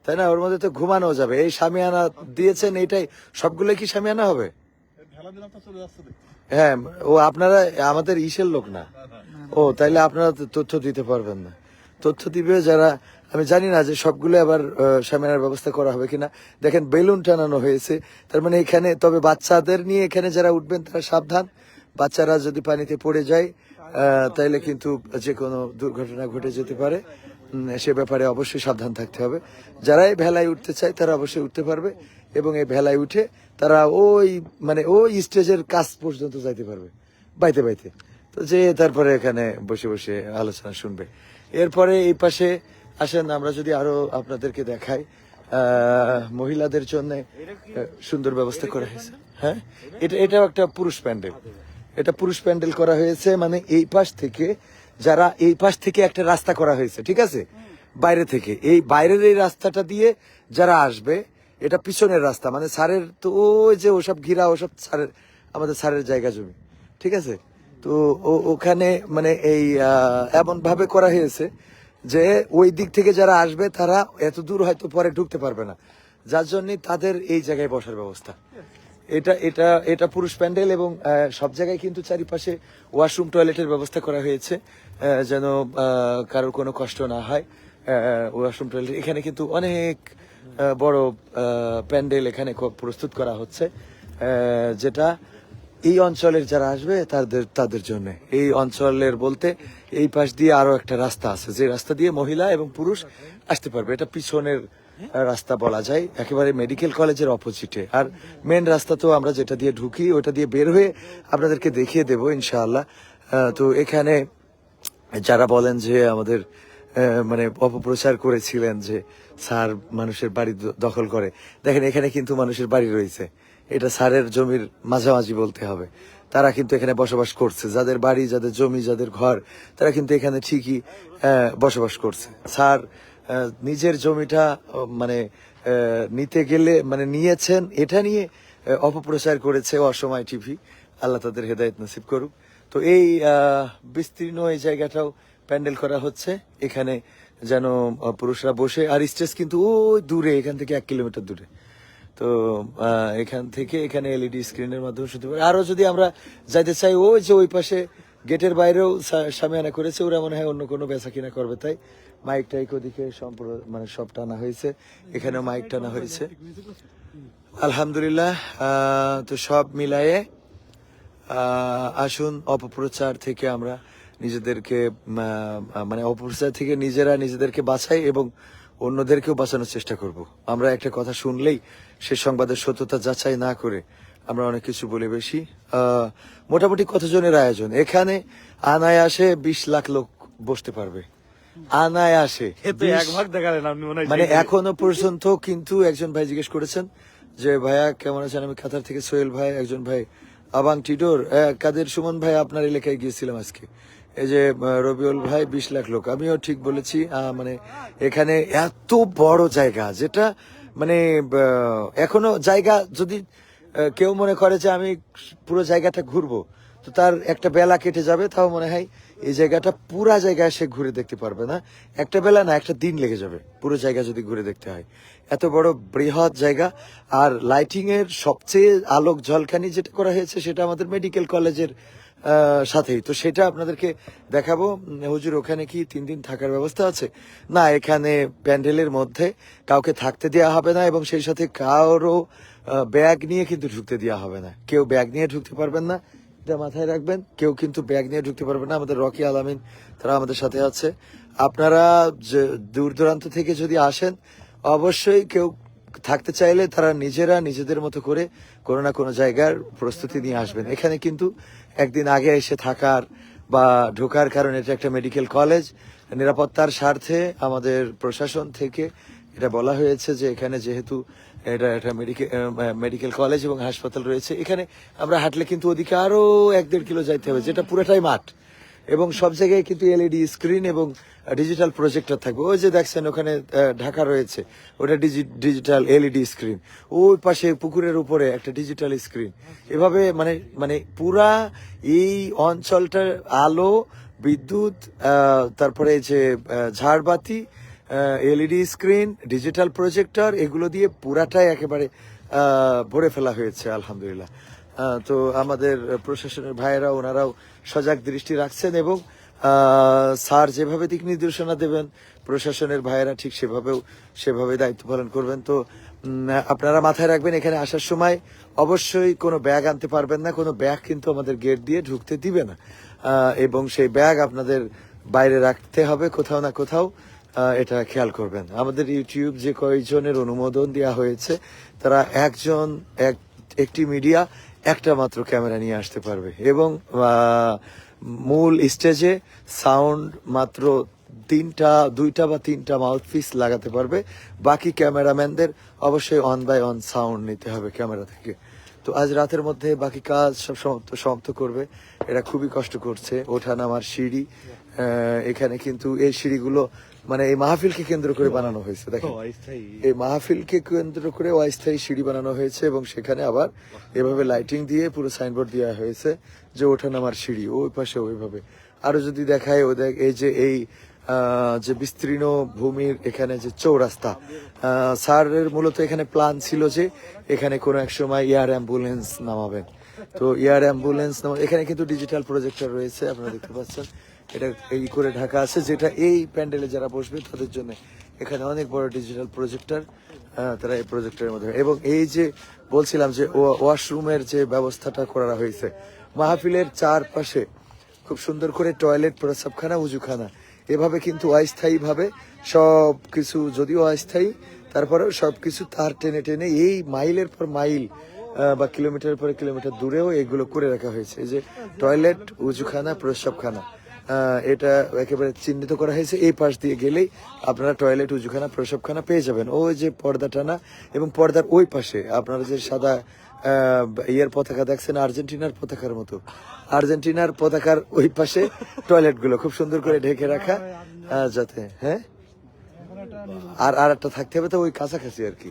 তাই না? ওর মধ্যে তো ঘুমানো যাবে। এই সামিয়ানা দিয়েছেন, এইটাই সবগুলো কি সামিয়ানা হবে? হ্যাঁ, ও আপনারা আমাদের ইসের লোক না, ও তাইলে আপনারা তথ্য দিতে পারবেন না। তথ্য দিবে যারা, আমি জানি না যে সবগুলো আবার সামিয়ানার ব্যবস্থা করা হবে কিনা। দেখেন বেলুন টানানো হয়েছে, তার মানে এখানে, তবে বাচ্চাদের নিয়ে এখানে যারা উঠবেন তারা সাবধান, বাচ্চারা যদি পানিতে পড়ে যায় তাইলে কিন্তু যে কোনো দুর্ঘটনা ঘটে যেতে পারে, সে ব্যাপারে অবশ্যই সাবধান থাকতে হবে। যারা এই ভেলায় উঠতে চায় তারা অবশ্যই উঠতে পারবে, এবং এই ভেলায় উঠে তারা ওই মানে ওই স্টেজের কাছ পর্যন্ত যাইতে পারবে বাইতে বাইতে। তো যে তারপরে এখানে বসে বসে আলোচনা শুনবে। এরপরে এই পাশে আসেন, আমরা যদি আরো আপনাদেরকে দেখাই, মহিলাদের জন্য সুন্দর ব্যবস্থা করা হয়েছে। হ্যাঁ, এটাও একটা পুরুষ প্যান্ডেল, এটা পুরুষ প্যান্ডেল করা হয়েছে, মানে এই পাশ থেকে যারা, এই পাশ থেকে একটা রাস্তা করা হয়েছে, ঠিক আছে, বাইরে থেকে, এই বাইরের এই রাস্তাটা দিয়ে যারা আসবে, এটা পিছনের রাস্তা, মানে স্যারের তো ওই যে ওসব ঘিরা, ওসব স্যারের, আমাদের স্যারের জায়গা জমি, ঠিক আছে। তো ওখানে মানে এই এমন ভাবে করা হয়েছে যে ওই দিক থেকে যারা আসবে তারা এত দূর হয়তো পরে ঢুকতে পারবে না, যার জন্য তাদের এই জায়গায় বসার ব্যবস্থা। এটা এটা এটা পুরুষ প্যান্ডেল, এবং সব জায়গায় কিন্তু চারিপাশে ওয়াশরুম টয়লেটের ব্যবস্থা করা হয়েছে, যেন কারোর কোনো কষ্ট না হয়। ওয়াশরুম টয়লেট এখানে কিন্তু অনেক বড় প্যান্ডেল এখানে প্রস্তুত করা হচ্ছে, যেটা এই অঞ্চলের যারা আসবে তাদের জন্য। এই অঞ্চলের বলতে এই পাশ দিয়ে আরো একটা রাস্তা আছে, যে রাস্তা দিয়ে মহিলা এবং পুরুষ আসতে পারবে। এটা পিছনের রাস্তা বলা যায়, একেবারে মেডিকেল কলেজের অপোজিটে। আর মেন রাস্তা তো আমরা যেটা দিয়ে ঢুকি ওটা দিয়ে বের হয়ে আপনাদেরকে দেখিয়ে দেবো ইনশাআল্লাহ। তো এখানে যারা বলেন যে আমাদের মানে অপপ্রচার করেছিলেন যে স্যার মানুষের বাড়ি দখল করে, দেখেন এখানে কিন্তু মানুষের বাড়ি রয়েছে, এটা স্যারের জমির মাঝামাঝি বলতে হবে। তারা কিন্তু এখানে বসবাস করছে, যাদের বাড়ি, যাদের জমি, যাদের ঘর, তারা কিন্তু এখানে ঠিকই বসবাস করছে। স্যার নিজের জমিটা মানে নিতে গেলে, মানে নিয়েছেন, এটা নিয়ে অপপ্রচার করেছে অসময় টিভি, আল্লাহ তাদের হেদায়েত নসিব করুক। তো এই বিস্তীর্ণ এই জায়গাটাও প্যান্ডেল করা হচ্ছে, এখানে যেন পুরুষরা বসে, আর স্টেজ কিন্তু ওই দূরে, এখান থেকে 1 কিলোমিটার দূরে। তো এখান থেকে এখানে এলইডি স্ক্রিনের মাধ্যমে শুনতে পারে। আরো যদি আমরা যাইতে চাই, ওই যে ওই পাশে গেটের বাইরেও সামিয়ানা করেছে, ওরা মনে হয় অন্য কোনো বেচা কিনা করবে, তাই মাইক টাইক ওদিকে মানে সব টানা হয়েছে, এখানেও মাইক টানা হয়েছে। আলহামদুলিল্লাহ। তো সব মিলায়ে আসুন অপপ্রচার থেকে আমরা নিজেদেরকে, মানে অপপ্রচার থেকে নিজেদেরকে বাঁচাই এবং অন্যদেরকেও বাঁচানোর চেষ্টা করব। আমরা একটা কথা শুনলেই সে সংবাদের সত্যতা যাচাই না করে আমরা অনেক কিছু বলে বেশি। মোটামুটি কতজনের আয়োজন এখানে? আনায়াসে 20 লাখ লোক বসতে পারবে, অনায়াসে এ তো এক ভাগ দেখালেন আপনি মনে হয় মানে সেই- এখনো পর্যন্ত কিন্তু একজন ভাই জিজ্ঞেস করেছেন যে ভাইয়া কেমন আছেন, আমি কাতার থেকে সোহেল ভাই, একজন ভাই আবাং টিডোর, কাদের সুমন ভাই আপনার এলাকায় গিয়েছিলাম আজকে, এই যে রবিউল ভাই 20 লাখ লোক, আমিও ঠিক বলেছি। মানে এখানে এত বড় জায়গা যেটা মানে এখনো জায়গা যদি কেউ মনে করে যে আমি পুরো জায়গাটা ঘুরবো, তো তার একটা বেলা কেটে যাবে, তাও মনে হয় এই জায়গাটা পুরা জায়গায় সে ঘুরে দেখতে পারবে না, একটা বেলা না একটা দিন লেগে যাবে পুরো জায়গা যদি ঘুরে দেখতে হয়। এত বড় বৃহৎ জায়গা। আর লাইটিং এর সবচেয়ে আলোক ঝলকানি যেটা করা হয়েছে সেটা আমাদের মেডিকেল কলেজের সাথেই, তো সেটা আপনাদেরকে দেখাবো। হুজুর ওখানে কি 3 দিন থাকার ব্যবস্থা আছে? না, এখানে প্যান্ডেলের মধ্যে কাউকে থাকতে দেওয়া হবে না, এবং সেই সাথে কারো ব্যাগ নিয়ে কিন্তু ঢুকতে দেওয়া হবে না, কেউ ব্যাগ নিয়ে ঢুকতে পারবেন না, এটা মাথায় রাখবেন। কেউ কিন্তু ব্যাগ নিয়ে ঢুকতে পারবে না। আমাদের রকি আলামিন তারা আমাদের সাথে আছে। আপনারা দূর দূরান্ত থেকে যদি আসেন, অবশ্যই কেউ থাকতে চাইলে তারা নিজেরা নিজেদের মতো করে কোনো না কোনো জায়গার প্রস্তুতি নিয়ে আসবেন। এখানে কিন্তু একদিন আগে এসে থাকার বা ঢোকার, কারণ এটা একটা মেডিকেল কলেজ, নিরাপত্তার স্বার্থে আমাদের প্রশাসন থেকে এটা বলা হয়েছে যে এখানে যেহেতু এটা একটা মেডিকেল কলেজ এবং হাসপাতাল রয়েছে, এখানে আমরা হাঁটলে কিন্তু ওদিকে আরো 1-1.5 কিলো যাইতে হবে, যেটা পুরোটাই মাঠ, এবং সব জায়গায় কিন্তু এলইডি স্ক্রিন এবং ডিজিটাল প্রজেক্টর থাকবে। ওই যে দেখছেন ওখানে ঢাকা রয়েছে, ওটা ডিজিটাল এলইডি স্ক্রিন, ওই পাশে পুকুরের উপরে একটা ডিজিটাল স্ক্রিন, এভাবে মানে মানে পুরা এই অঞ্চলটার আলো, বিদ্যুৎ, তারপরে যে ঝাড়বাতি, এলইডি স্ক্রিন, ডিজিটাল প্রজেক্টর, এগুলো দিয়ে পুরাটাই একেবারে ভরে ফেলা হয়েছে আলহামদুলিল্লাহ। তো আমাদের প্রশাসনের ভাইয়েরা ওনারাও সজাগ দৃষ্টি রাখছেন, এবং স্যার যেভাবে দিক নির্দেশনা দেবেন প্রশাসনের ভাইয়েরা ঠিক সেভাবে দায়িত্ব পালন করবেন। তো আপনারা মাথায় রাখবেন এখানে আসার সময় অবশ্যই কোনো ব্যাগ আনতে পারবেন না, কোনো ব্যাগ কিন্তু আমাদের গেট দিয়ে ঢুকতে দিবে না, এবং সেই ব্যাগ আপনাদের বাইরে রাখতে হবে কোথাও না কোথাও, এটা খেয়াল করবেন। আমাদের ইউটিউব যে কয়েকজনের অনুমোদন দেওয়া হয়েছে, তারা একটি মিডিয়া একটা মাত্র ক্যামেরা নিয়ে আসতে পারবে, এবং মূল স্টেজে সাউন্ড মাত্র 2টা বা 3টা মাউথপিস লাগাতে পারবে। বাকি ক্যামেরাম্যানদের অবশ্যই অন বাই অন সাউন্ড নিতে হবে ক্যামেরা থেকে। তো আজ রাতের মধ্যে বাকি কাজ সব সমাপ্ত করবে। এরা খুবই কষ্ট করছে, ওঠা নামার সিঁড়ি, এখানে কিন্তু এই সিঁড়িগুলো মানে এই মাহফিলকে কেন্দ্র করে বানানো হয়েছে। দেখেন, এই মাহফিলকে কেন্দ্র করে অস্থায়ী সিঁড়ি বানানো হয়েছে, এবং সেখানে আবার এভাবে লাইটিং দিয়ে পুরো সাইনবোর্ড দেওয়া হয়েছে যে ওঠা নামার সিঁড়ি, ওই পাশে ওইভাবে। আরো যদি দেখায়, এই যে এই যে বিস্তীর্ণ ভূমির এখানে যে চৌরাস্তা, স্যারের মূলত এখানে প্ল্যান ছিল যে এখানে কোনো এক সময় এয়ার অ্যাম্বুলেন্স নামাবেন। তো এয়ার অ্যাম্বুলেন্স এখানে কিন্তু ডিজিটাল প্রজেক্টর রয়েছে, আপনারা দেখতে পাচ্ছেন, এটা এই করে ঢাকা আছে, যেটা এই প্যান্ডেলে যারা বসবে তাদের জন্য এখানে অনেক বড় ডিজিটাল প্রজেক্টর, তারা এই প্রজেক্টরের মধ্যে, এবং এই যে বলছিলাম যে ওয়াশরুমের যে ব্যবস্থাটা করা হয়েছে মাহফিলের চারপাশে, খুব সুন্দর করে টয়লেট, প্রস্রাবখানা, উজুখানা, এভাবে কিন্তু অস্থায়ীভাবে সব কিছু, যদিও অস্থায়ী তারপরেও সবকিছু তার টেনে টেনে এই মাইলের পর মাইল বা কিলোমিটার পর কিলোমিটার দূরেও এগুলো করে রাখা হয়েছে। এই যে টয়লেট, উজুখানা, প্রস্রাবখানা, এটা একেবারে চিহ্নিত করা হয়েছে। এই পাশ দিয়ে গেলেই আপনারা টয়লেট, উজুখানা, প্রস্রাবখানা পেয়ে যাবেন। ওই যে পর্দা টানা, এবং পর্দার ওই পাশে আপনারা যে সাদা ইয়ের পতাকা দেখছেন, আর্জেন্টিনার পতাকার মতো, আর্জেন্টিনার পতাকার ওই পাশে টয়লেট গুলো খুব সুন্দর করে ঢেকে রাখা, যাতে আর একটা থাকতে হবে, তো ওই কাছাকাছি আর কি।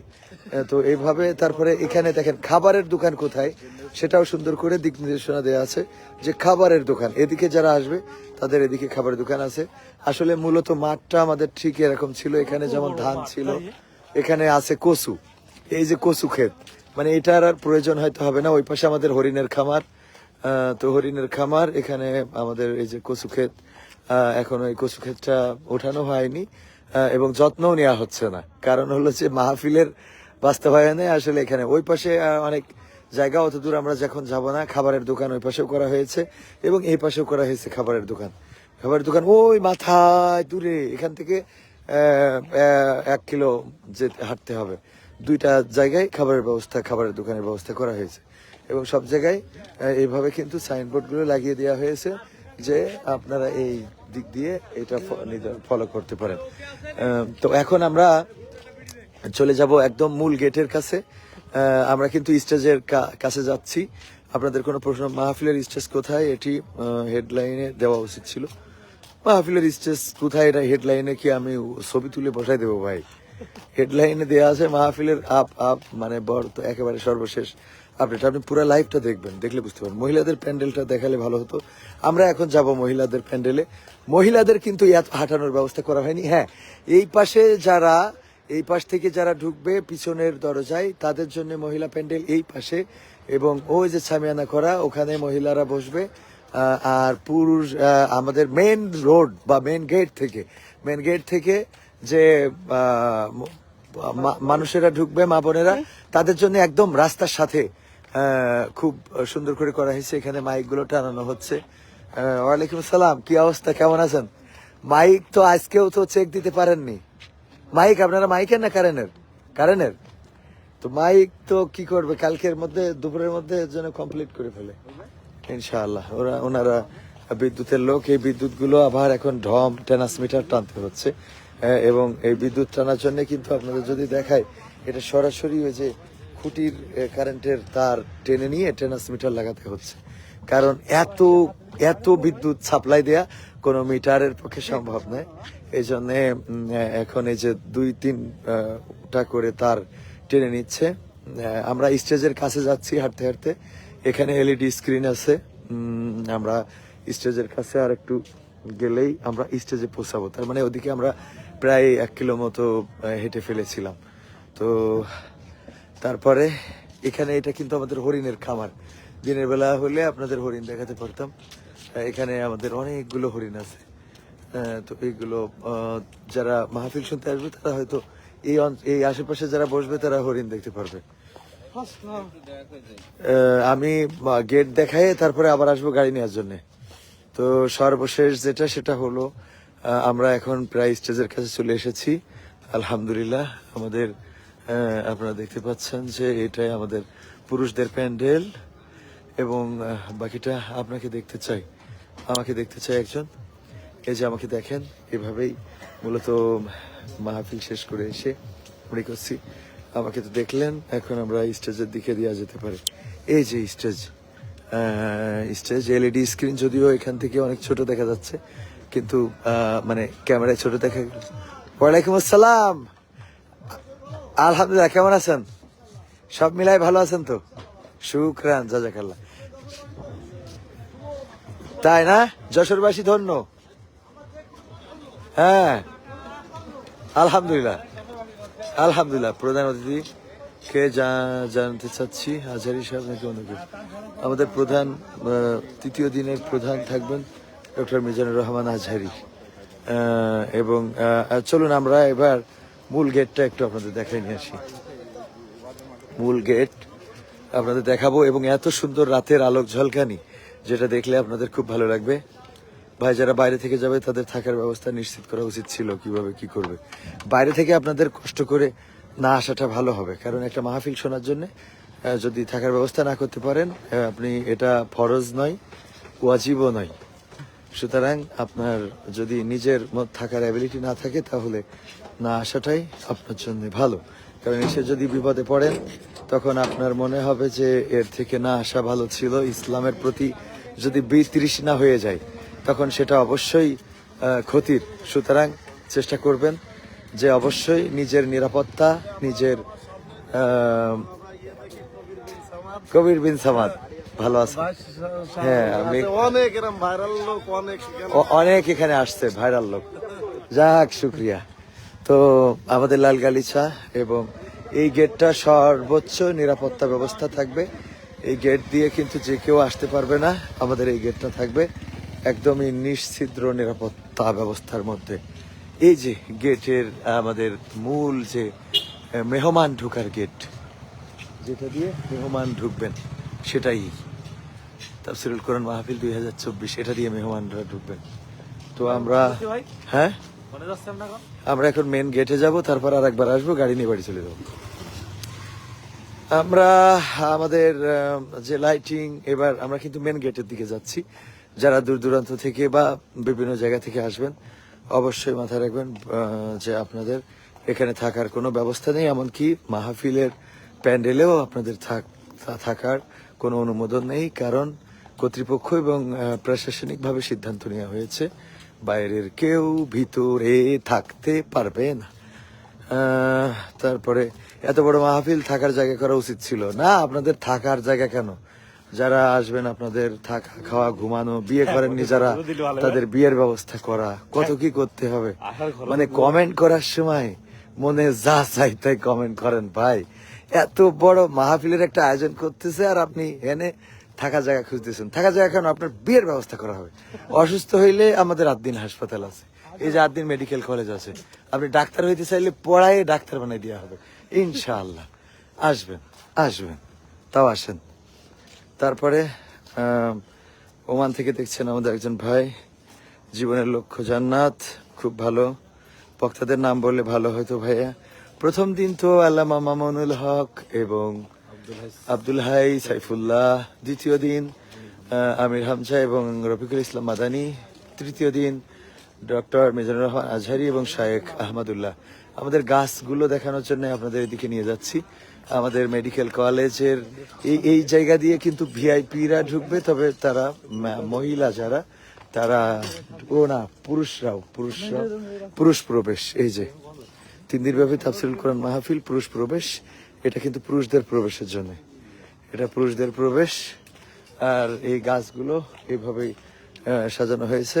তো এইভাবে তারপরে এখানে দেখেন খাবারের দোকান কোথায়, সেটাও সুন্দর করে দিক নির্দেশনা দেওয়া আছে যে খাবারের দোকান এদিকে যারা আসবে তাদের এদিকে খাবারের দোকান আছে। আসলে মূলত মাঠটা আমাদের ঠিক এরকম ছিল, এখানে যেমন ধান ছিল, এখানে আছে কচু, এই যে কচু ক্ষেত, মানে এটার আর প্রয়োজন হয়তো হবে না। ওই পাশে আমাদের হরিণের খামার, তো হরিণের খামার, এখানে আমাদের এই যে কচু ক্ষেত, এখনো এই কচু ক্ষেতটা ওঠানো হয়নি, এবং যত্নও নেওয়া হচ্ছে না, কারণ হলো যে মাহফিলের বাস্তবায়নে আসলে এখানে ওই পাশে অনেক জায়গা, অত দূর আমরা যখন যাব না। খাবারের দোকান ওই পাশেও করা হয়েছে, এবং এই পাশেও করা হয়েছে খাবারের দোকান। খাবারের দোকান ওই মাথায় দূরে, এখান থেকে 1 কিলো হাঁটতে হবে। 2টা জায়গায় খাবারের দোকানের ব্যবস্থা করা হয়েছে, এবং সব জায়গায় এইভাবে কিন্তু সাইনবোর্ডগুলো লাগিয়ে দেওয়া হয়েছে যে আপনারা এই দিক দিয়ে এটা ফলো করতে পারেন। তো এখন আমরা চলে যাব একদম মূল গেটের কাছে। আমরা কিন্তু স্টেজের কাছে যাচ্ছি। আপনাদের কোনো প্রশ্ন, মাহফিলের স্টেজ কোথায়, এটি হেডলাইনে দেওয়া উচিত ছিল। মাহফিলের স্টেজ কোথায়, এটা হেডলাইনে কি আমি ছবি তুলে বসাই দেবো ভাই? হেডলাইনে দেওয়া আছে মাহফিলের আপ মানে তো একেবারে সর্বশেষ আপডেট। আপনি পুরো লাইভটা দেখবেন, দেখলে বুঝতে পারবেন। মহিলাদের প্যান্ডেলটা দেখালে ভালো হতো। আমরা এখন যাব মহিলাদের প্যান্ডেলে। মহিলাদের কিন্তু এত হাঁটানোর ব্যবস্থা করা হয়নি। হ্যাঁ, এই পাশ থেকে যারা ঢুকবে পিছনের দরজায়, তাদের জন্য মহিলা প্যান্ডেল এই পাশে, এবং ওই যে ছামিয়ানা করা ওখানে মহিলারা বসবে। আর পুরুষ আমাদের মেন রোড বা মেন গেট থেকে যে মানুষেরা ঢুকবে, মা বোনেরা, তাদের জন্য একদম রাস্তার সাথে খুব সুন্দর করে করা হয়েছে। এখানে মাইক গুলো টানানো হচ্ছে। ওয়ালাইকুম আসসালাম, কি অবস্থা, কেমন আছেন? মাইক তো আজকেও তো চেক দিতে পারেননি। মাইক আপনারা মাইকের না কারেনের? তো মাইক তো কি করবে, কালকের মধ্যে দুপুরের মধ্যে যেন কমপ্লিট করে ফেলে ইনশাআল্লাহ। ওনারা বিদ্যুতের লোক, এই বিদ্যুৎ গুলো আবার এখন ট্রান্সমিটার টানতে হচ্ছে। এবং এই বিদ্যুৎ টানার জন্য কিন্তু আপনাদের যদি দেখায়, এটা সরাসরি ওই যে খুঁটির কারেন্টের তার টেনে নিয়ে ট্রান্সমিটার লাগাতে হচ্ছে। কারণ এত বিদ্যুৎ সাপ্লাই দেয়া কোনো মিটারের পক্ষে সম্ভব নয়। এই জন্য এখন এই যে 2-3টা করে তার টেনে নিচ্ছে। আমরা স্টেজের কাছে যাচ্ছি হাঁটতে হাঁটতে। এখানে এলইডি স্ক্রিন আছে। আমরা স্টেজের কাছে আর একটু গেলেই আমরা স্টেজে পৌঁছাবো। তার মানে ওদিকে আমরা প্রায় 1 কিলো মতো হেঁটে ফেলেছিলাম। তো তারপরে এখানে এটা কিন্তু আমাদের হরিণের খামার। দিনের বেলা হলে আপনাদের হরিণ দেখাতে পারতাম। এখানে আমাদের অনেকগুলো হরিণ আছে। তো এইগুলো যারা মাহফিল শুনতে আসবে তারা হয়তো এই আশেপাশে যারা বসবে তারা হরিণ দেখতে পারবে। আমি গেট দেখাই, তারপরে আবার আসবো গাড়ি নেওয়ার জন্য। তো সর্বশেষ সেটা হলো, আমরা এখন প্রায় স্টেজের কাছে চলে এসেছি। আলহামদুলিল্লাহ, আমাদের আপনারা দেখতে পাচ্ছেন যে এটাই আমাদের পুরুষদের প্যান্ডেল। এবং বাকিটা আমাকে দেখতে চাই একজন। এই যে আমাকে দেখেন, এভাবেই মূলত মাহফিল শেষ করে এসে মনে করছি। আমাকে তো দেখলেন, এখন আমরা স্টেজের দিকে দেওয়া যেতে পারে। এই যে স্টেজ এলইডি স্ক্রিন, যদিও এখান থেকে অনেক ছোট দেখা যাচ্ছে, কিন্তু মানে ক্যামেরায় ছোট দেখা। ওয়ালাইকুম আসসালাম, আলহামদুলিল্লাহ, কেমন আছেন? সব মিলাই ভালো আছেন তো? শুকরান, জাজাকাল্লাহ। তাই না, যশোরবাসী ধন্য। হ্যাঁ, আলহামদুলিল্লাহ। প্রধান অতিথি কে জানতে চাচ্ছি, হাজারি সাহেব নাকি অন্য কেউ? আমাদের প্রধান, তৃতীয় দিনের প্রধান থাকবেন ডক্টর মিজানুর রহমান আজহারি। এবং চলুন আমরা এবার মূল গেটটা একটু আপনাদের দেখাই নিয়ে আসি। মূল গেট আপনাদের দেখাবো, এবং এত সুন্দর রাতের আলোক ঝলকানি, যেটা দেখলে আপনাদের খুব ভালো লাগবে। ভাই, যারা বাইরে থেকে যাবে তাদের থাকার ব্যবস্থা নিশ্চিত করা উচিত ছিল। কিভাবে কি করবে? বাইরে থেকে আপনাদের কষ্ট করে না আসাটা ভালো হবে, কারণ একটা মাহফিল শোনার জন্য যদি থাকার ব্যবস্থা না করতে পারেন, আপনি এটা ফরজ নয়, ওয়াজিবও নয়। সুতরাং আপনার যদি নিজের থাকার অ্যাবিলিটি না থাকে, তাহলে না আসাটাই আপনার জন্য ভালো। কারণ এসে যদি বিপদে পড়েন, তখন আপনার মনে হবে যে এর থেকে না আসা ভালো ছিল। ইসলামের প্রতি যদি বিতৃষ্ণা হয়ে যায়, তখন সেটা অবশ্যই ক্ষতির। সুতরাং চেষ্টা করবেন যে অবশ্যই নিজের নিরাপত্তা, নিজের কবির বিন সামাদ ভালো আছে। হ্যাঁ, আমি অনেক এখানে আসছে ভাইরাল লোক। যাক, শুক্রিয়া। তো আমাদের লাল গালিচা এবং এই গেটটা সর্বোচ্চ নিরাপত্তা ব্যবস্থা থাকবে। এই গেট দিয়ে কিন্তু যে কেউ আসতে পারবে না। আমাদের এই গেটটা থাকবে একদমই নিশ্ছিদ্র নিরাপত্তা ব্যবস্থার মধ্যে। এই যে গেটের আমাদের মূল যে মেহমান ঢোকার গেট, যেটা দিয়ে মেহমান ঢুকবেন, সেটাই তাফসিরুল কোরআন মাহফিল 2024, এটা দিয়ে মেহমানরা ঢুকবেন। তো আমরা আমরা এখন মেন গেটে যাব, তারপর আর একবার আসবো, গাড়ি নিয়ে বাড়ি চলে যাবো। আমরা আমাদের যে লাইটিং, এবার আমরা কিন্তু মেন গেটের দিকে যাচ্ছি। যারা দূর দূরান্ত থেকে বা বিভিন্ন জায়গা থেকে আসবেন অবশ্যই মাথায় রাখবেন যে আপনাদের এখানে থাকার কোনো ব্যবস্থা নেই, এমনকি মাহফিলের প্যান্ডেলেও আপনাদের থাকার কোনো অনুমোদন নেই, কারণ কর্তৃপক্ষ এবং প্রশাসনিকভাবে সিদ্ধান্ত নেওয়া হয়েছে বাইরের কেউ ভিতরে থাকতে পারবে না। তারপরে এত বড় মাহফিল থাকার জায়গা করা উচিত ছিল না। আপনাদের থাকার জায়গা কেন, যারা আসবেন আপনাদের থাকা খাওয়া ঘুমানো, বিয়ে করেননি যারা তাদের বিয়ের ব্যবস্থা করা, কত কি করতে হবে। মানে কমেন্ট করার সময় মনে যা চাই তাই কমেন্ট করেন ভাই। এত বড় মাহফিলের একটা আয়োজন করতেছে আর আপনি এনে থাকার জায়গা খুঁজতেছেন। থাকার জায়গা কেন, আপনার বিয়ের ব্যবস্থা করা হবে। অসুস্থ হইলে আমাদের 8 দিন হাসপাতাল আছে, এই যে 8 দিন মেডিকেল কলেজ আছে। আপনি ডাক্তার হইতে চাইলে পড়ায় ডাক্তার বানাই দেওয়া হবে ইনশাআল্লাহ। আসবেন আসবেন, তাও আসেন। তারপরে ওমান থেকে দেখছেন আমাদের একজন ভাই, জীবনের লক্ষ্য জান্নাত, খুব ভালো। বক্তাদের নাম বললে ভালো হয়তো ভাইয়া। প্রথম দিন তো আল্লামা মামুনুল হক এবং আব্দুল হাই সাইফুল্লাহ, দ্বিতীয় দিন আমির হামজা এবং রফিকুল ইসলাম মাদানী, তৃতীয় দিন ডক্টর মিজানুর রহমান আজহারি এবং শায়েখ আহমদুল্লাহ। আমাদের গাছগুলো দেখানোর জন্য আপনাদের এদিকে নিয়ে যাচ্ছি। আমাদের মেডিকেল কলেজের এই জায়গা দিয়ে কিন্তু ভিআইপিরা ঢুকবে, তবে তারা মহিলা যারা তারা পুরুষ প্রবেশ। এই যে 3 দিনব্যাপী তাফসীরুল কোরআন মাহফিল পুরুষ প্রবেশ, এটা কিন্তু পুরুষদের প্রবেশের জন্য, এটা পুরুষদের প্রবেশ। আর এই গাছগুলো এইভাবেই সাজানো হয়েছে।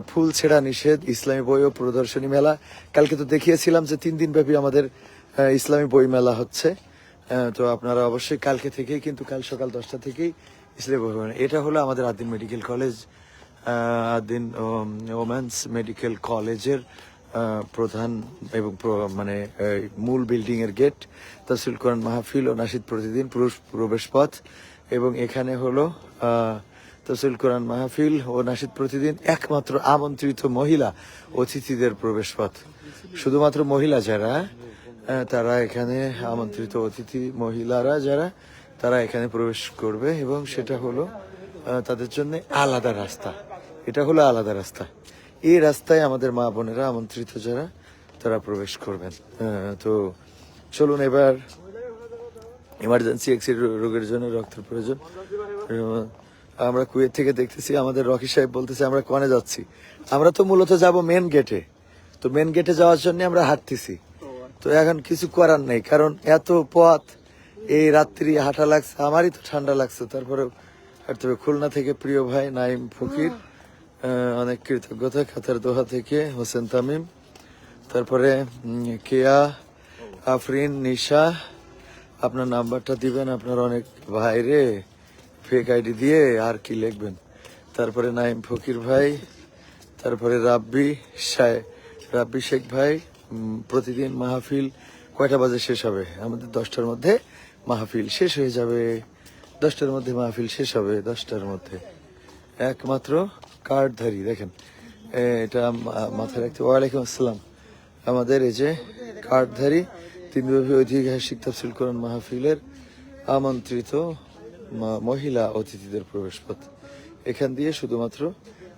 ফুল ছেঁড়া নিষেধ, ইসলামী বই ও প্রদর্শনী মেলা। কালকে তো দেখিয়েছিলাম যে 3 দিনব্যাপী আমাদের ইসলামী বই মেলা হচ্ছে। তো আপনারা অবশ্যই কালকে থেকেই, কিন্তু কাল সকাল 10টা থেকেই ইসলামী বই মেলা। এটা হলো আমাদের আদিন মেডিকেল কলেজ, আদিন ওমেন্স মেডিকেল কলেজের প্রধান এবং মানে মূল বিল্ডিং এর গেট। তাফসীরুল কোরআন মাহফিল ও নাশিদ প্রতিদিন পুরুষ প্রবেশ পথ, এবং এখানে হলো তাফসীরুল কোরআন মাহফিল ও নাশিদ প্রতিদিন একমাত্র আমন্ত্রিত মহিলা অতিথিদের প্রবেশ পথ। শুধুমাত্র মহিলা যারা তারা এখানে, আমন্ত্রিত অতিথি মহিলারা যারা, তারা এখানে প্রবেশ করবে, এবং সেটা হলো তাদের জন্য আলাদা রাস্তা। এটা হলো আলাদা রাস্তা। এই রাস্তায় আমাদের মা বোনেরা আমন্ত্রিত যারা তারা প্রবেশ করবেন। তো চলুন এবার ইমার্জেন্সি রোগের জন্য রক্তের প্রয়োজন। আমরা কুয়েত থেকে দেখতেছি, আমাদের রকি সাহেব বলতেছে আমরা কোনে যাচ্ছি। আমরা তো মূলত যাব মেন গেটে, তো মেন গেটে যাওয়ার জন্য আমরা হাঁটতেছি। তো এখন কিছু করার নেই, কারণ এত পথ, এই রাত্রি হাঁটা লাগছে, আমারই তো ঠান্ডা লাগছে, তারপরে হাঁটতে হবে। খুলনা থেকে প্রিয় ভাই নাইম ফকির, অনেক কৃতজ্ঞতা। কাতার দোহা থেকে হোসেন তামিম, তারপরে কেয়া আফরিন নিশা, আপনার নাম্বারটা দিবেন, আপনার অনেক ভাইরে ফেক আইডি দিয়ে আর কি লিখবেন। তারপরে নাইম ফকির ভাই, তারপরে রাব্বি শেখ ভাই, প্রতিদিন মাহফিল কয়টা বাজে শেষ হবে? আমাদের 10টার মধ্যে মাহফিল শেষ হয়ে যাবে, 10টার মধ্যে মাহফিল শেষ হবে, 10টার মধ্যে। একমাত্র কার্ডধারী দেখেন, এটা মাথায় রাখতে। ওয়ালাইকুম আসসালাম। আমাদের এই যে কার্ডধারী 3 দিনব্যাপী ঐতিহাসিক তাফসীরুল কোরআন মাহফিলের আমন্ত্রিত মহিলা অতিথিদের প্রবেশ পথ। এখান দিয়ে শুধুমাত্র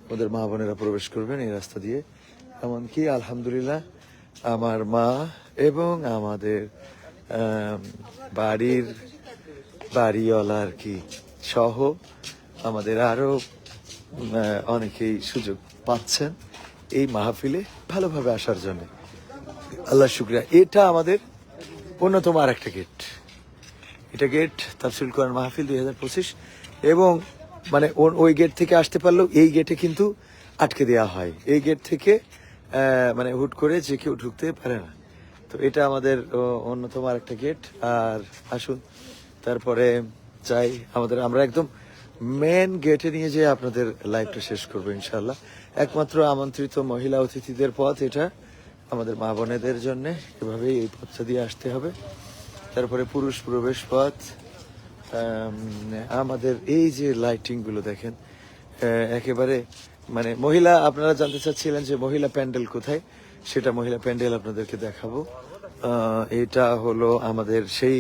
আমাদের মা বোনেরা প্রবেশ করবেন এই রাস্তা দিয়ে। এমনকি আলহামদুলিল্লাহ আমার মা এবং আমাদের বাড়িওয়ালা আর কি সহ আমাদের আরো অনেকেই সুযোগ পাচ্ছেন এই মাহফিলে ভালোভাবে আসার জন্য। আল্লাহ শুকরিয়া। এটা আমাদের অন্যতম আর একটা গেট, এটা গেট তাফসীরুল কোরআন মাহফিল 2025, এবং মানে ওই গেট থেকে আসতে পারলেও এই গেটে কিন্তু আটকে দেওয়া হয়। এই গেট থেকে মানে হুট করে যে কেউ ঢুকতে পারে না। তো এটা আমাদের অন্যতম আর একটা গেট। আর আসুন তারপরে যাই, আমরা একদম মেন গেটে নিয়ে যেয়ে আপনাদের লাইভটা শেষ করবো ইনশাল্লাহ। একমাত্র আমন্ত্রিত মহিলা অতিথিদের পথ এটা, আমাদের মা বোনেদের জন্য এভাবেই এই পথটা দিয়ে আসতে হবে। তারপরে পুরুষ প্রবেশ পথ। আমাদের এই যে লাইটিং গুলো দেখেন, একেবারে মানে মহিলা, আপনারা জানতে চাচ্ছিলেন যে মহিলা প্যান্ডেল কোথায়, সেটা মহিলা প্যান্ডেল আপনাদেরকে দেখাবো। এটা হলো আমাদের সেই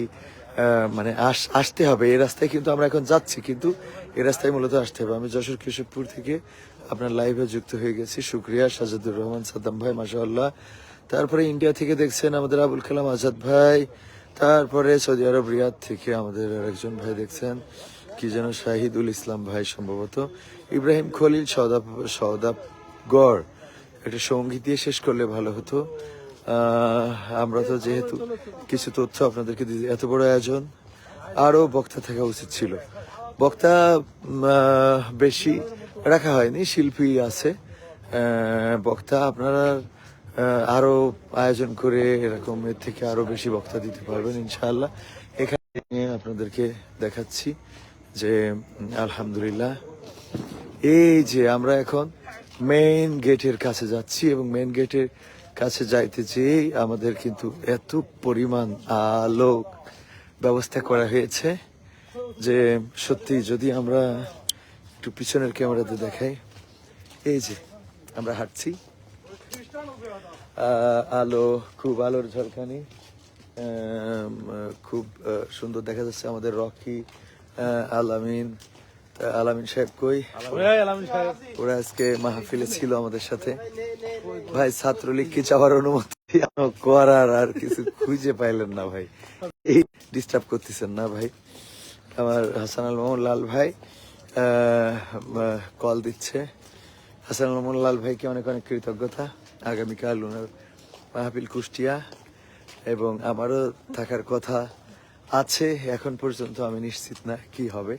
মানে আসতে হবে। এই রাস্তায় কিন্তু আমরা এখন যাচ্ছি, কিন্তু এই রাস্তায় মূলত আসতে হবে। আমি যশোর কেশবপুর থেকে আপনার লাইভে যুক্ত হয়ে গেছি। শুক্রিয়া সাজাদুর রহমান সাদ্দাম ভাই, মাশাআল্লাহ। তারপরে ইন্ডিয়া থেকে দেখছেন আমাদের আবুল কালাম আজাদ ভাই। তারপরে সৌদি আরব রিয়াদ থেকে আমাদের আরেকজন ভাই দেখছেন, কি যেন শাহিদুল ইসলাম ভাই সম্ভবত। ইব্রাহিম খলিল সৌদাবগড়, একটা সঙ্গীত দিয়ে শেষ করলে ভালো হতো। আমরা তো যেহেতু কিছু তথ্য আপনাদেরকে দিতে, এত বড় আয়োজন, আরো বক্তা থাকা উচিত ছিল। বক্তা বেশি রাখা হয়নি, শিল্পী আছে। বক্তা আপনারা আরো আয়োজন করে এরকম এর থেকে আরো বেশি বক্তা দিতে পারবেন ইনশাআল্লাহ। এখানে আপনাদেরকে দেখাচ্ছি যে আলহামদুলিল্লাহ, এই যে আমরা এখন মেইন গেটের কাছে যাচ্ছি এবং মেইন গেটের কাছে যাইতে যেয়ে আমাদের কিন্তু এত পরিমাণ আলোক ব্যবস্থা করা হয়েছে যে সত্যি, যদি আমরা একটু পিছনের ক্যামেরাতে দেখাই, এই যে আমরা হাঁটছি, আলো, খুব আলোর ঝলকানি, খুব সুন্দর দেখা যাচ্ছে। আমাদের রকি, আলামিন সাহেব কই? ওরা আজকে মাহফিলে ছিল আমাদের সাথে। ভাই ছাত্রলীগকে যাওয়ার অনুমতি করার আর কিছু খুঁজে পাইলেন না ভাই, এই ডিস্টার্ব করতেছেন না ভাই। আমার হাসান আল মামুন লাল ভাই কল দিচ্ছে। হাসান আল মামুন লাল ভাইকে অনেক অনেক কৃতজ্ঞতা। আগামীকাল ওনার মাহফিল কুষ্টিয়া, এবং আমারও থাকার কথা আছে। এখন পর্যন্ত আমি নিশ্চিত না কি হবে,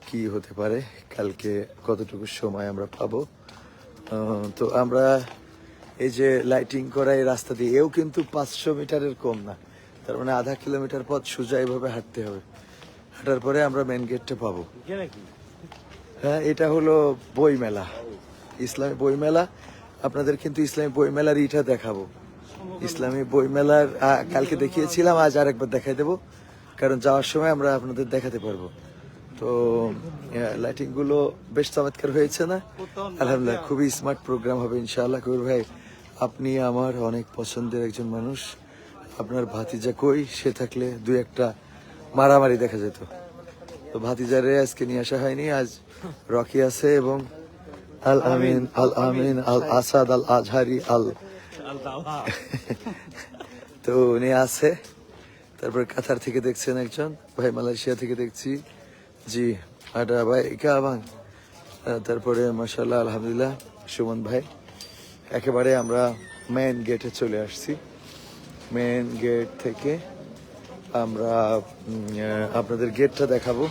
কি হতে পারে, কালকে কতটুকু সময় আমরা পাবো। তো আমরা এই যে লাইটিং করা এই রাস্তা দিয়ে, এও কিন্তু 500 মিটারের কম না, তার মানে আধা কিলোমিটার পথ সোজা এইভাবে হাঁটতে হবে। হাঁটার পরে আমরা মেন গেটটা পাবো। হ্যাঁ, এটা হলো বই মেলা, ইসলামী বই মেলা। আপনাদের কিন্তু ইসলামী বই মেলার ইটা দেখাবো। ইসলামী বই মেলার কালকে দেখিয়েছিলাম, আজ আরেকবার দেখাই দেবো, কারণ যাওয়ার সময় আমরা আপনাদের দেখাতে পারবো। তো লাইটিং গুলো বেশ চমৎকার হয়েছে না? আলহামদুলিল্লাহ, খুবই স্মার্ট প্রোগ্রাম হবে ইনশাআল্লাহ। কবির ভাই, আপনি আমার অনেক পছন্দের একজন মানুষ। আপনার ভাতিজা কই? সে থাকলে দুই একটা মারামারি দেখা যেত। তো ভাতিজারে আজকে নিয়ে আসা হয়নি, আজ রকি আছে এবং আল আমিন আল আসাদ আল আজহারি তো উনি আছে। তারপর কাতার থেকে দেখছেন একজন ভাই, মালয়েশিয়া থেকে দেখছি, জি আটা ভাই কাবাং। তারপরে মাশাআল্লাহ আলহামদুলিল্লাহ সুমন ভাই। একেবারে আমরা মেন গেটে চলে আসছি। মেন গেট থেকে আমরা আপনাদের গেটটা দেখাবো।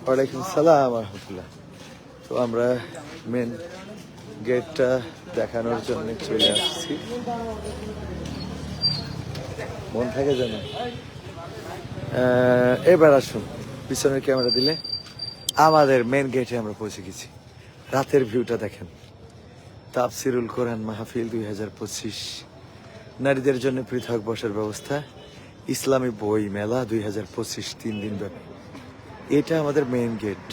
ওয়ালাইকুম সালাম রহমতুল্লাহ। তো আমরা মেন গেটটা দেখানোর জন্য চলে আসছি। মন থাকে যেন। এবার আসুন, পিছনের ক্যামেরা দিলে আমাদের মেন গেটে আমরা পৌঁছে গেছি। রাতের ভিউটা দেখেন। তাফসিরুল কোরআন মাহফিল 2025, নারীদের জন্য পৃথক বসার ব্যবস্থা, ইসলামী বই মেলা 2025, 3 দিন ব্যাপী। এটা আমাদের মেন গেট।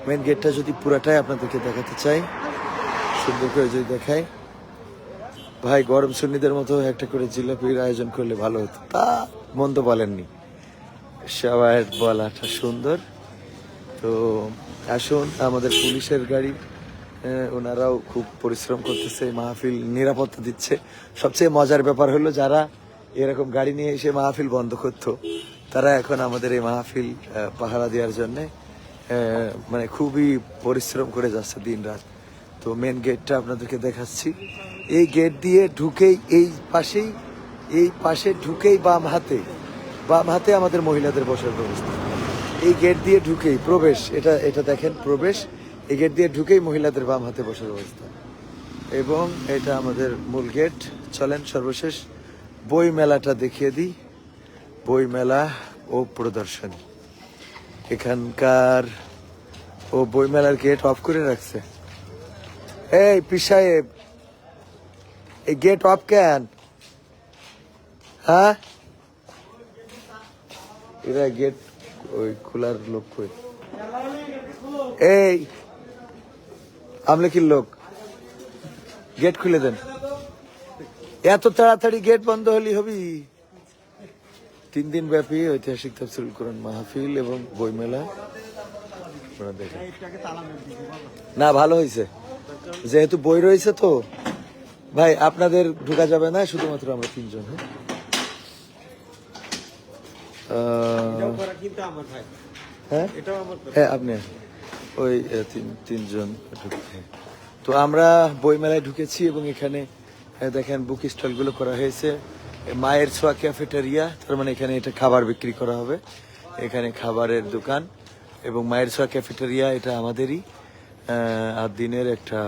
মেন গেটটা যদি পুরাটাই আপনাদেরকে দেখাতে চাই, সুন্দর করে যদি দেখাই, ভাই গরম সুন্নিদের মতো একটা করে জিলাপির আয়োজন করলে ভালো হতো। তা মন্দ বলেননি, সবাই বলাটা সুন্দর। তো আসুন, আমাদের পুলিশের গাড়ি, ওনারাও খুব পরিশ্রম করতেছে, মাহফিল নিরাপত্তা দিচ্ছে। সবচেয়ে মজার ব্যাপার হলো, যারা এরকম গাড়ি নিয়ে এসে মাহফিল বন্ধ করতো, তারা এখন আমাদের এই মাহফিল পাহারা দেওয়ার জন্য মানে খুবই পরিশ্রম করে যাচ্ছে দিন রাত। তো মেন গেটটা আপনাদেরকে দেখাচ্ছি। এই গেট দিয়ে ঢুকেই এই পাশে ঢুকেই বাম হাতে আমাদের মহিলাদের বসার ব্যবস্থা। এই গেট দিয়ে ঢুকেই প্রবেশ, এটা দেখেন প্রবেশ। এই গেট দিয়ে ঢুকেই মহিলাদের বাম হাতে বসার ব্যবস্থা, এবং এটা আমাদের মূল গেট। চলেন সর্বশেষ বই মেলাটা দেখিয়ে দিই। বই মেলা ও প্রদর্শনী এখানকার। ও বই মেলার গেট অফ করে রাখছে। এই পীর সাহেব, এই গেট অফ কেন? হ্যাঁ, এরা গেট ওই খোলার লোক কই? এই আমলেকির লোক, গেট খুলে দেন। এত তাড়াতাড়ি গেট বন্ধ হলি হবি? 3 দিন ব্যাপী ঐতিহাসিক তাফসীরুল কোরআন মাহফিল এবং বইমেলা। আপনারা দেখেন। না ভালো হয়েছে, যেহেতু বই রয়েছে তো ভাই আপনাদের ঢোকা যাবে না, শুধুমাত্র আমরা 3 জন। হ্যাঁ হ্যাঁ আপনি ওই 3 জন ঢুকে। তো আমরা বই মেলায় ঢুকেছি এবং এখানে দেখেন বুক স্টল গুলো করা হয়েছে। মায়ের ছোঁয়া ক্যাফেটেরিয়া, তার মানে এখানে এটা খাবার বিক্রি করা হবে, এখানে খাবারের দোকান। এবং মায়ের ছোঁয়া ক্যাফেটেরিয়া এটা আমাদেরই আর দিনের একটা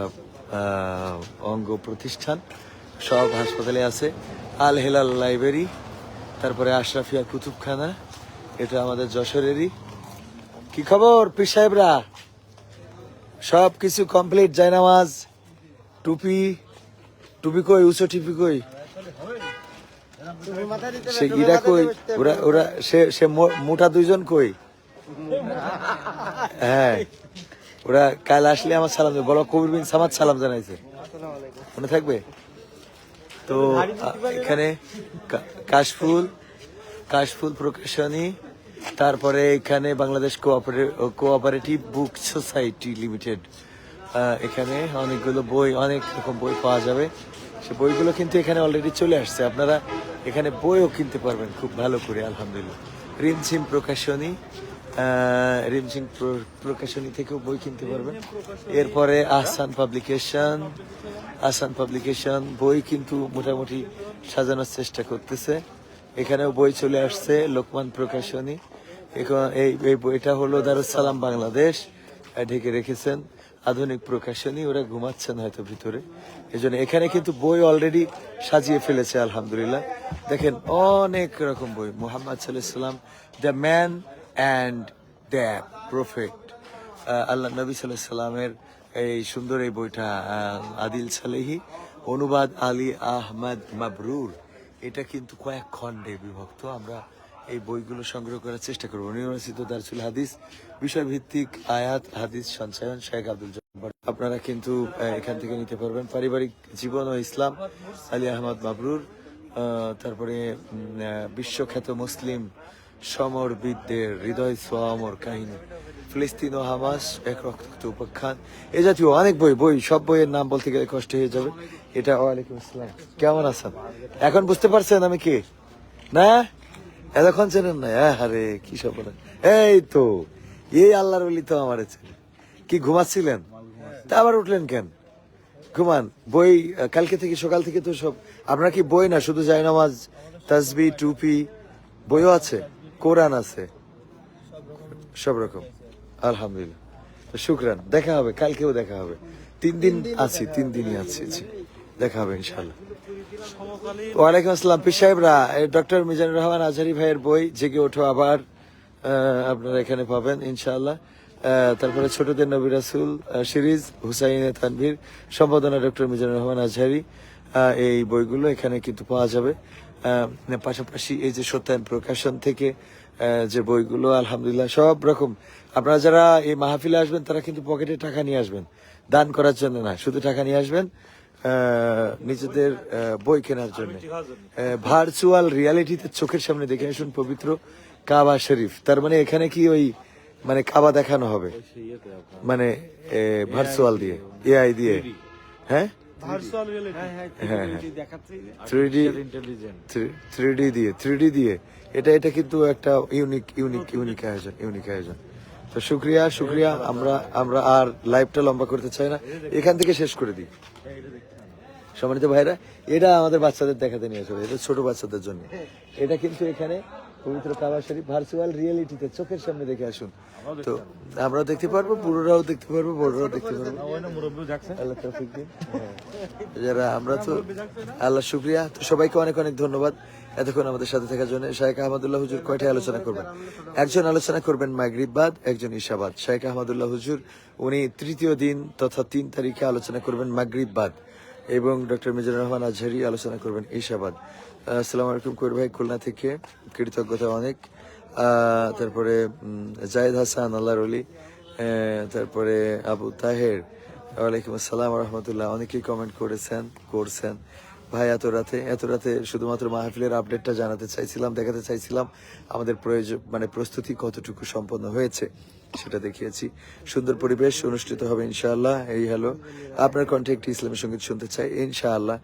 অঙ্গ প্রতিষ্ঠান, সব হাসপাতালে আছে। আল হেলাল লাইব্রেরি, তারপরে আশরাফিয়া কুতুবখানা, এটা আমাদের যশোরেরই। কি খবর পীর সাহেবরা? সব কিছু কমপ্লিট, জায়নামাজ, টুপি টুপি কই, উঁচু টুপি কই, সে ইরা কই, ওরা ওরা সে মোটা 2 জন কই? হ্যাঁ ওরা কাল আসলে আমার সালাম দেবে, বলো কবির বিন সামাদ সালাম জানাইছে, মনে থাকবে তো। এখানে কাশফুল প্রকাশনী, তারপরে এখানে Bangladesh cooperative book society limited, এখানে অনেকগুলো বই, অনেক রকম বই পাওয়া যাবে। সে বইগুলো কিন্তু এখানে অলরেডি চলে আসছে, আপনারা এখানে বইও কিনতে পারবেন খুব ভালো করে আলহামদুলিল্লাহ। রিমঝিম প্রকাশনী, রিমঝিম প্রকাশনী থেকেও বই কিনতে পারবেন। এরপরে আহসান পাবলিকেশন বই কিন্তু মোটামুটি সাজানোর চেষ্টা করতেছে, এখানেও বই চলে আসছে। লোকমান প্রকাশনী, এই বইটা হলো দারুস সালাম বাংলাদেশ ঢেকে রেখেছেন। আধুনিক প্রকাশনী, ওরা ঘুমাচ্ছেন হয়তো ভিতরে, এই জন্য এখানে কিন্তু বই অলরেডি সাজিয়ে ফেলেছে আলহামদুলিল্লাহ। দেখেন অনেক রকম বই, মুহাম্মদ সাল্লাল্লাহু আলাইহি ওয়াসাল্লাম, the man and the prophet, Allah নবী সাল্লাল্লাহু আলাইহি ওয়াসাল্লামের এই সুন্দর এই বইটা, আদিল সালেহি, অনুবাদ আলী আহমদ মাবরুর। এটা কিন্তু কয়েক খণ্ডে বিভক্ত। আমরা এই বইগুলো সংগ্রহ করার চেষ্টা করবো। নির্বাচিত দারসুল হাদিস, বিষয়ভিত্তিক আয়াত হাদিস সঞ্চয়ন, শেখ আব্দুল জব্বার। আপনারা কিন্তু এখান থেকে নিতে পারবেন। পারিবারিক জীবন ও ইসলাম, আলী আহমদ মাবরুর। তারপরে বিশ্বখ্যাত মুসলিম সমরবিদদের হৃদয় ছোঁয়া অমর কাহিনী, ফিলিস্তিন ও হামাস এক রক্তাক্ত উপাখ্যান, এ জাতীয় অনেক বই। সব বইয়ের নাম বলতে গেলে কষ্ট হয়ে যাবে। এটা ওয়ালাইকুম আসসালাম, কেমন আছেন? এখন বুঝতে পারছেন আমি কে? না এতক্ষণ চেনেন না? আরে কি সব বলেন। এই তো এই আল্লাহর ওলি তো আমার ছেলে। কি ঘুমাচ্ছিলেন? তা আবার উঠলেন কেন? ঘুমান। বই কালকে থেকে, সকাল থেকে তো সব। আপনার কি বই না শুধু জায়নামাজ, তাসবিহ, টুপি, বইও আছে, কোরআন আছে, সব রকম আলহামদুলিল্লাহ। তো শুকরান, দেখা হবে, কালকেও দেখা হবে। 3 দিন আছি, 3 দিনই আছি, দেখা হবে ইনশাল্লাহ। ওয়ালাইকুম আসসালাম পীর সাহেবরা, ডক্টর মিজানুর রহমান আজহারি ভাইয়ের বই জেগে ওঠো আবার আপনারা এখানে পাবেন ইনশাআল্লাহ। তারপরে ছোটদের নবী রাসূল সিরিজ, হুসাইনে তানভীর, সম্পাদনা ডক্টর মিজানুর রহমান আজহারি, এই বইগুলো এখানে কিন্তু পাওয়া যাবে। পাশাপাশি এই যে সত্যায়ন প্রকাশন থেকে যে বইগুলো আলহামদুলিল্লাহ সব রকম। আপনারা যারা এই মাহফিলে আসবেন তারা কিন্তু পকেটে টাকা নিয়ে আসবেন, দান করার জন্য না, শুধু টাকা নিয়ে আসবেন নিজেদের বই কেনার জন্য। ভার্চুয়াল রিয়ালিটিতে চোখের সামনে দেখে আসুন পবিত্র কাবা শরীফ। তার মানে এখানে কি ওই মানে কাবা দেখানো হবে, মানে ভার্চুয়াল দিয়ে, এআই দিয়ে, হ্যাঁ থ্রিডি দিয়ে, এটা কিন্তু একটা ইউনিক আয়োজন। তো শুক্রিয়া। আমরা আর লাইভটা লম্বা করতে চাই না, এখান থেকে শেষ করে দিই। সম্মানিত ভাইরা, এটা আমাদের বাচ্চাদের দেখাতে নিয়ে আসবে, এটা ছোট বাচ্চাদের জন্য। এটা কিন্তু এখানে পবিত্র কাবা শরীফ ভার্চুয়াল রিয়েলিটিতে চোখের সামনে দেখে আসুন। তো আমরা দেখতে পারবো, বুড়োরাও দেখতে পারবো, বড়রাও দেখতে পারবো। আল্লাহ তৌফিক দিন। যারা আমরা তো আল্লাহ শুকরিয়া। তো সবাইকে অনেক অনেক ধন্যবাদ এতক্ষণ আমাদের সাথে থাকার জন্য। শাইখ আহমদুল্লাহ হুজুর কয়টায় আলোচনা করবেন? একজন আলোচনা করবেন মাগরিব বাদ, একজন ইশাবাদ। শাইখ আহমদুল্লাহ হুজুর উনি 3য় দিন তথা 3 তারিখে আলোচনা করবেন মাগরিব বাদ, এবং ডক্টর মিজানুর রহমান আজহারি আলোচনা করবেন ইশাবাদ। আসসালামু আলাইকুম কবির ভাই, খুলনা থেকে, কৃতজ্ঞতা অনেক। তারপরে জায়েদ হাসান আল্লাহর ওলি, তারপরে আবু তাহের, ওয়ালাইকুম আসসালাম রহমতুল্লাহ। অনেকেই কমেন্ট করছেন। ভাই এত রাতে শুধুমাত্র মাহফিলের আপডেটটা জানাতে চাইছিলাম, দেখাতে চাইছিলাম আমাদের প্রয়োজন মানে প্রস্তুতি কতটুকু সম্পন্ন হয়েছে সেটা দেখিয়েছি। সুন্দর পরিবেশ অনুষ্ঠিত হবে ইনশাআল্লাহ। এই হ্যালো, আপনার কণ্ঠে একটি ইসলামী সঙ্গীত শুনতে চাই ইনশাআল্লাহ,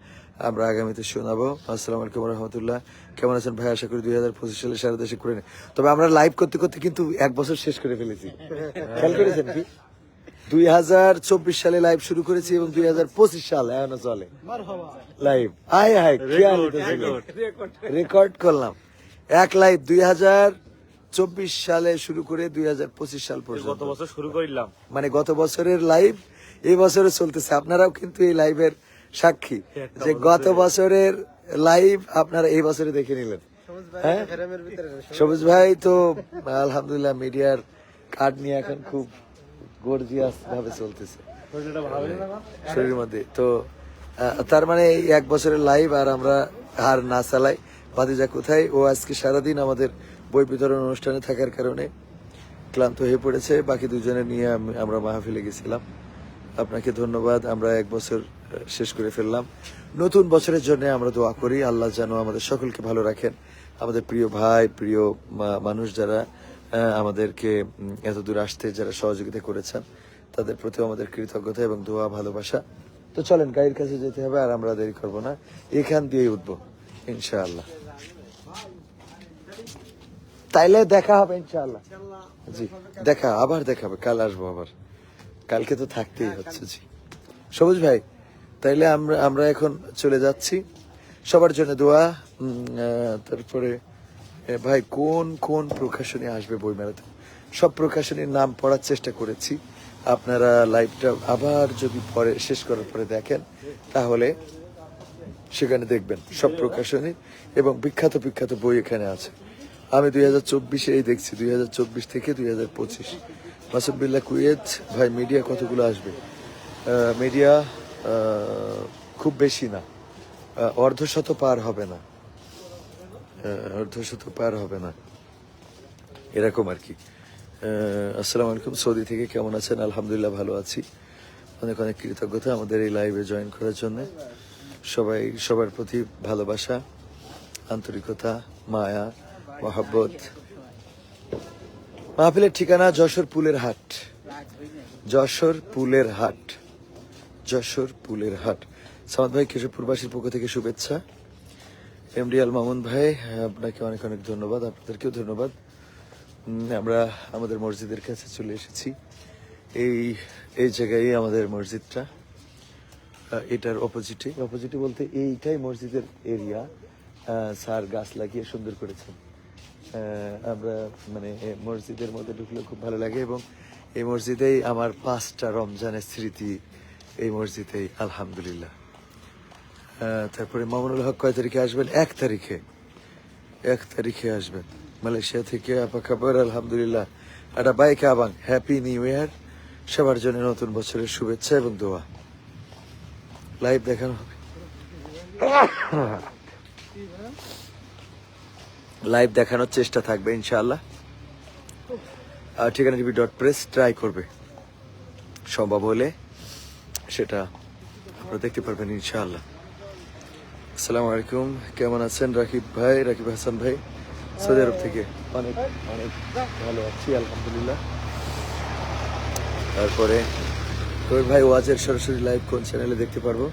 আমরা আগামীতে শোনাবো। আসসালামু আলাইকুম রহমতুল্লাহ, কেমন আছেন ভাই? আশা করি 2025 সালে সারা দেশে করে নেই। তবে আমরা লাইভ করতে করতে কিন্তু 1 বছর শেষ করে ফেলেছি, খেয়াল করেছেন কি? 2024 সালে লাইভ শুরু করেছি এবং 2025 সাল এখনো চলে লাইভ। আয় হায় রেকর্ড করলাম এক লাইভ 2024 সালে শুরু করে 2025 সাল গত পর্যন্ত, বছর শুরু করিলাম। মানে গত বছরের লাইভ এই বছরে চলতেছে। আপনারাও কিন্তু এই লাইভের সাক্ষী যে গত বছরের লাইভ আপনারা এই বছরে দেখে নিলেন। হ্যাঁ, সবুজ ভাই তো আলহামদুলিল্লাহ মিডিয়ার কার্ড নিয়ে এখন খুব গর্জিয়াস ভাবে চলতেছে শরীরের মধ্যে। তো তার মানে এই 1 বছরের লাইভ আর আমরা আর না চালাই। ভাতিজা কোথায়? ও আজকে সারাদিন আমাদের বই বিতরণ অনুষ্ঠানে থাকার কারণে ক্লান্ত হয়ে পড়েছে। বাকি দুজনে নিয়ে আমরা মাহফিলে গেছিলাম। আপনাকে ধন্যবাদ। আমরা 1 বছর শেষ করে ফেললাম। নতুন বছরের জন্য আমরা দোয়া করি আল্লাহ যেন আমাদের সকলকে ভালো রাখেন। আমাদের প্রিয় ভাই, প্রিয় মানুষ যারা আমাদেরকে এত দূর আসতে যারা সহযোগিতা করেছেন তাদের প্রতি আমাদের কৃতজ্ঞতা এবং দোয়া ভালোবাসা। তো চলেন গাড়ির কাছে যেতে হবে, আর আমরা দেরি করবো না, এখান দিয়েই উঠবো ইনশাআল্লাহ। তাইলে দেখা হবে ইনশাআল্লাহ। জি আবার দেখা হবে, কাল আসবো আবার, কালকে তো থাকতেই হচ্ছে। জি সবুজ ভাই, তাইলে আমরা এখন চলে যাচ্ছি। সবার জন্য দোয়া। তারপরে ভাই কোন কোন প্রকাশনী আসবে বইমেলাতে? সব প্রকাশনীর নাম পড়ার চেষ্টা করেছি। আপনারা লাইভটা আবার যদি পরে শেষ করার পরে দেখেন তাহলে সেখানে দেখবেন সব প্রকাশনী এবং বিখ্যাত বিখ্যাত বই এখানে আছে। আমি 2024 এই দেখছি, 2024 থেকে 2025। মাসুদ বিল্লাহ কুয়েত ভাই, মিডিয়া কতগুলো আসবে? মিডিয়া খুব বেশি না, অর্ধশত পার হবে না, অর্ধশত পার হবে না, এরকম আর কি। আসসালামু আলাইকুম, সৌদি থেকে কেমন আছেন? আলহামদুলিল্লাহ ভালো আছি। অনেক অনেক কৃতজ্ঞতা আমাদের এই লাইভে জয়েন করার জন্য। সবার প্রতি ভালোবাসা, আন্তরিকতা, মায়া, মহব্বত। মাহফিলের ঠিকানা যশোর পুলের হাট, যশোর পুলের হাট, যশোর পুলের হাট। সামাদ ভাই কেশবপুরবাসীর পক্ষ থেকে শুভেচ্ছা। এমডি আল মামুন ভাই, আপনাকে অনেক অনেক ধন্যবাদ, আপনাদেরকেও ধন্যবাদ। আমরা আমাদের মসজিদের কাছে চলে এসেছি। এই জায়গায় আমাদের মসজিদটা, এটার অপোজিটে বলতে এইটাই মসজিদের এরিয়া। স্যার গাছ লাগিয়ে সুন্দর করেছেন। আমরা মানে মসজিদের মধ্যে ঢুকলে খুব ভালো লাগে এবং এই মসজিদেই আমার 5টা রমজানের স্মৃতি, এই মসজিদেই আলহামদুলিল্লাহ। তারপরে মামুনুল হক কয় তারিখে আসবেন? 1 তারিখে আসবেন মালয়েশিয়া থেকে। আপা খাবার আলহামদুলিল্লাহ। একটা বাইক আবাং, হ্যাপি নিউ ইয়ার। সবার জন্য নতুন বছরের শুভেচ্ছা এবং দোয়া। লাইভ দেখানো হবে, লাইভ দেখানোর চেষ্টা থাকবে ইনশাআল্লাহ। ঠিকানা tv.press ট্রাই করবে, সম্ভব হলে সেটা আপনারা দেখতে পারবেন ইনশাআল্লাহ। আসসালামু আলাইকুম, কেমন আছেন রাকিব ভাই? রাকিব হাসান ভাই সৌদি আরব থেকে। অনেক অনেক ভালো আছি আলহামদুলিল্লাহ। তারপরে কবির ভাই, ওয়াজের সরাসরি লাইভ কোন চ্যানেলে দেখতে পারবো?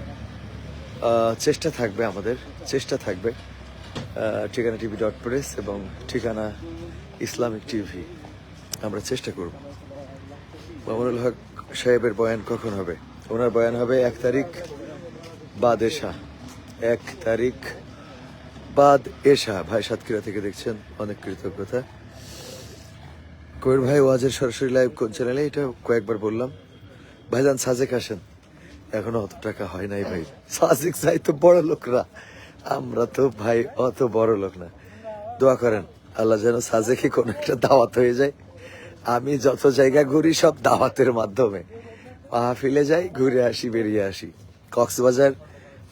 চেষ্টা থাকবে, আমাদের চেষ্টা থাকবে। ঠিকানা tv.press এবং ঠিকানা ইসলামিক টিভি, আমরা চেষ্টা করব। মামুনুল হক সাহেবের বয়ান কখন হবে? ওনার বয়ান হবে 1 তারিখ বাদ এশা, 1 তারিখ বাদ এশা। ভাই সাতক্ষীরা থেকে দেখছেন, অনেক কৃতজ্ঞতা। কবির ভাই, ওয়াজের সরাসরি লাইভ কোন চ্যানেলে? এটা কয়েকবার বললাম। ভাইজান সাজেক আসেন, এখনো অত টাকা হয় নাই ভাই। সাজেক চাই তো বড় লোকরা, আমরা তো ভাই অত বড় লোক না। দোয়া করেন আল্লাহ যেন সাজেকে কোনো একটা দাওয়াত হয়ে যায়। আমি যত জায়গা ঘুরি সব দাওয়াতের মাধ্যমে, মাহফিলে যাই, ঘুরে আসি, বেরিয়ে আসি। কক্সবাজার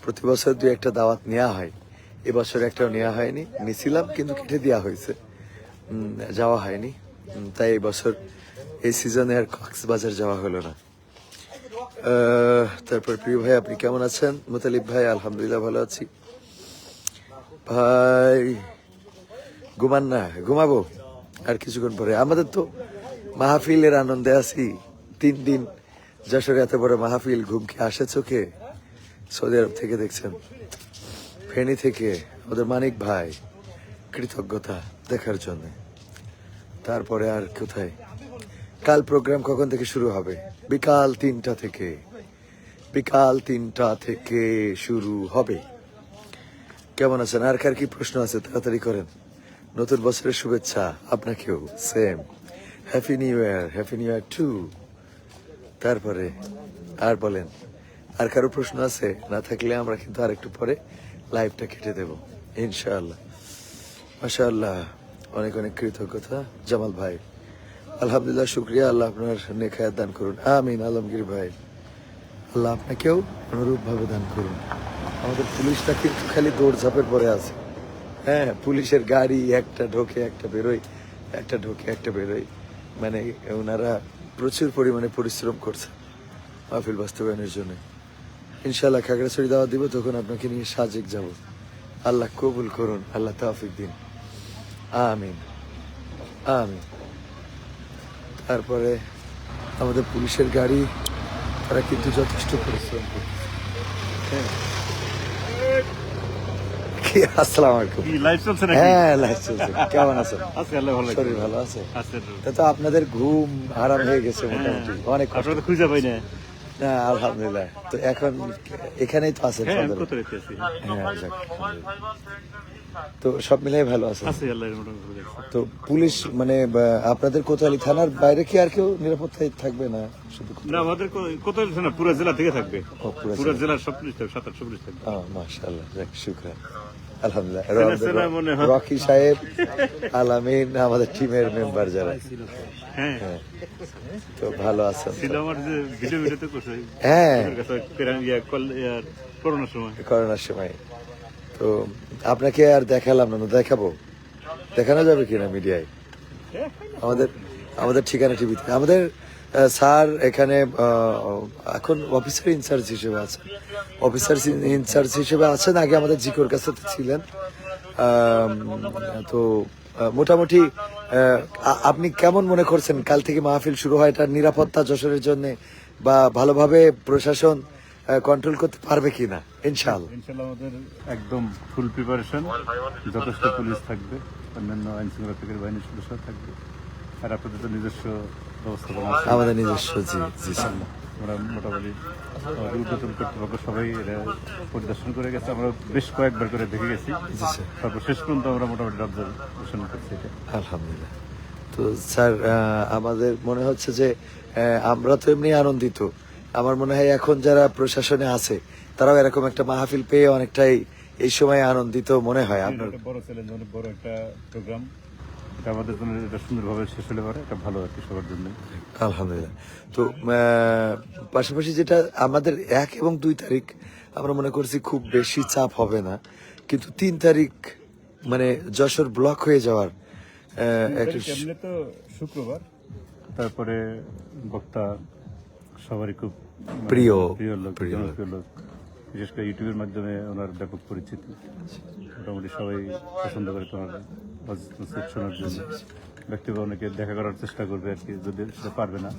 প্রতি বছর 2-1টা দাওয়াত নেওয়া হয়, এবছর একটাও নেওয়া হয়নি। নিছিলাম কিন্তু কেটে দেওয়া হয়েছে, যাওয়া হয়নি। তাই এই বছর এই সিজনে আর কক্সবাজার যাওয়া হলো না। তারপর প্রিয় ভাই আপনি কেমন আছেন? মুতালিব ভাই আলহামদুলিল্লাহ ভালো আছি ভাই। ঘুমান না, ঘুমাবো আর কিছুক্ষণ পরে। আমাদের তো মাহফিলের আনন্দে আছি 3 দিন যশোরে, এত বড় মাহফিল। ঘুম কি আসে চোখে? সৌদি আরব থেকে দেখছেন, ফেনী থেকে আমাদের মানিক ভাই, কৃতজ্ঞতা দেখার জন্য। তারপরে আর কোথায়? কাল প্রোগ্রাম কখন থেকে শুরু হবে? বিকাল 3টা থেকে, বিকাল 3টা থেকে শুরু হবে। কেমন আছেন? আর কার কি প্রশ্ন আছে তাড়াতাড়ি করেন। নতুন বছরের শুভেচ্ছা আপনাকেও, same. Happy new year, happy new year too. তারপরে আর বলেন, আর কারো প্রশ্ন আছে? না থাকলে আমরা কিন্তু আর একটু পরে লাইভটা কেটে দেব ইনশাআল্লাহ। মাশাআল্লাহ, অনেক অনেক কৃতজ্ঞতা জামাল ভাই। আলহামদুলিল্লাহ, শুক্রিয়া। আল্লাহ আপনার নেক হায়াত দান করুন। আমিন। আলমগীর ভাই, আল্লাহ আপনাকেও অনুরূপ ভাবে দান করুন। আমাদের পুলিশটা কিন্তু খালি দৌড়ঝাঁপের পরে আছে। হ্যাঁ, পুলিশের গাড়ি একটা ঢোকে একটা বেরোয়, একটা ঢোকে একটা বেরোয়। মানে ওনারা প্রচুর পরিমাণে পরিশ্রম করছে মাহফিল বাস্তবায়নের জন্য। ইনশাআল্লাহ খাগড়াছড়ি দাওয়াত দিব, তখন আপনাকে নিয়ে সাজেক যাব। আল্লাহ কবুল করুন, আল্লাহ তৌফিক দিন। আমিন আমিন। তারপরে আমাদের পুলিশের গাড়ি, তারা কিন্তু যথেষ্ট পরিশ্রম করছে। হ্যাঁ। কি আসসালামু আলাইকুম। কি লাইভ চলছে নাকি? হ্যাঁ, লাইভ চলছে। কেমন আছেন? আজকে আল্লাহ ভালো শরীর ভালো আছে? আছে তা তো আপনাদের ঘুম আরাম হয়ে গেছে মোটামুটি, অনেক কষ্ট। আপনারা তো খুঁজে পাই না। না, আলহামদুলিল্লাহ। তো এখন এখানেই তো আছেন হ্যাঁ, আমি সদরে? কত রেখে আছি। হ্যাঁ, যাক, আলহামদুলিল্লাহ। তো সব মিলাই ভালো আছেন? আছে আল্লাহর মোটামুটি ভালো আছে। তো পুলিশ মানে আপনাদের কোতোয়ালি থানার বাইরে কি আর কেউ নিরাপত্তায় থাকবে না? শুধু না, আমাদের কত না, পুরো জেলা থেকে থাকবে। ও, পুরো পুরো জেলা। জেলার সব পুলিশ থাকবে, 7-8 পুলিশ থাকবে। মাশাআল্লাহ, যাক, শুকরান, আলহামদুলিল্লাহ। চেনা মনে হয়। রকি সাহেব, আলামিন, আমাদের টিমের মেম্বার যারা, হ্যাঁ, হ্যাঁ, তো ভালো আছেন তো? ছিল আমার যে ভিডিওতে করছে। হ্যাঁ, ওদের কাছে করোনার সময়। করোনার সময়। তো আপনাকে আর দেখালাম না, দেখাবো, দেখানো যাবে কিনা মিডিয়ায়? আমাদের আমাদের ঠিকানা টিভিতে আমাদের স্যার এখানে এখন অফিসার ইনচার্জ হিসেবে আছেন। অফিসার ইনচার্জ হিসেবে আছেন, আগে আমাদের জিকোর কাছে ছিলেন। তো মোটামুটি আপনি কেমন মনে করছেন কাল থেকে মাহফিল শুরু হয়, এটার নিরাপত্তা যশোরের জন্য বা ভালোভাবে প্রশাসন কন্ট্রোল করতে পারবে কিনা? ইনশাআল্লাহ ইনশাআল্লাহ আমাদের একদম ফুল প্রিপারেশন, যথেষ্ট পুলিশ থাকবে, অন্যান্য আইন শৃঙ্খলা বাহিনীর সদস্য থাকবে, আর আপনাদের তো নিজস্ব ব্যবস্থাপনা আছে। আমাদের নিজস্ব, জি জি স্যার। আমরা মোটামুটি আমাদের ঊর্ধ্বতন কর্তৃপক্ষ সবাই এটা পরিদর্শন করে গেছে, আমরা বেশ কয়েকবার করে দেখে গেছি। জি স্যার, তারপর শেষ পর্যন্ত আমরা মোটামুটি অবজারভেশন করছি এটা। আলহামদুলিল্লাহ। তো স্যার আমাদের মনে হচ্ছে যে আমরা তো এমনি আনন্দিত। আমার মনে হয় এখন যারা প্রশাসনে আছে তারাও এরকম একটা মাহফিল পেয়ে অনেকটাই এই সময় আনন্দিত মনে হয় আপনার। একটা বড় চ্যালেঞ্জ, অনেক বড় একটা প্রোগ্রাম, এটা আমাদের জন্য এটা সুন্দরভাবে শেষ হলে পারে, এটা ভালো আর কি সবার জন্য। আলহামদুলিল্লাহ। তো পাশাপাশি যেটা আমাদের 1 এবং 2 তারিখ আমরা মনে করছি খুব বেশি চাপ হবে না, কিন্তু 3 তারিখ মানে যশোর ব্লক হয়ে যাওয়ার একটা এমনি তো শুক্রবার, তারপরে বক্তা সবারই খুব প্রিয় প্রিয় লোক, প্রিয় লোক। জনপ্রিয় লোক, বিশেষ করে ইউটিউবের মাধ্যমে ওনার ব্যাপক পরিচিতি, মোটামুটি সবাই পছন্দ করে তোমার শোনার জন্য। ব্যক্তিগত অনেকে দেখা করার চেষ্টা করবে আর কি, যদি সেটা পারবে না,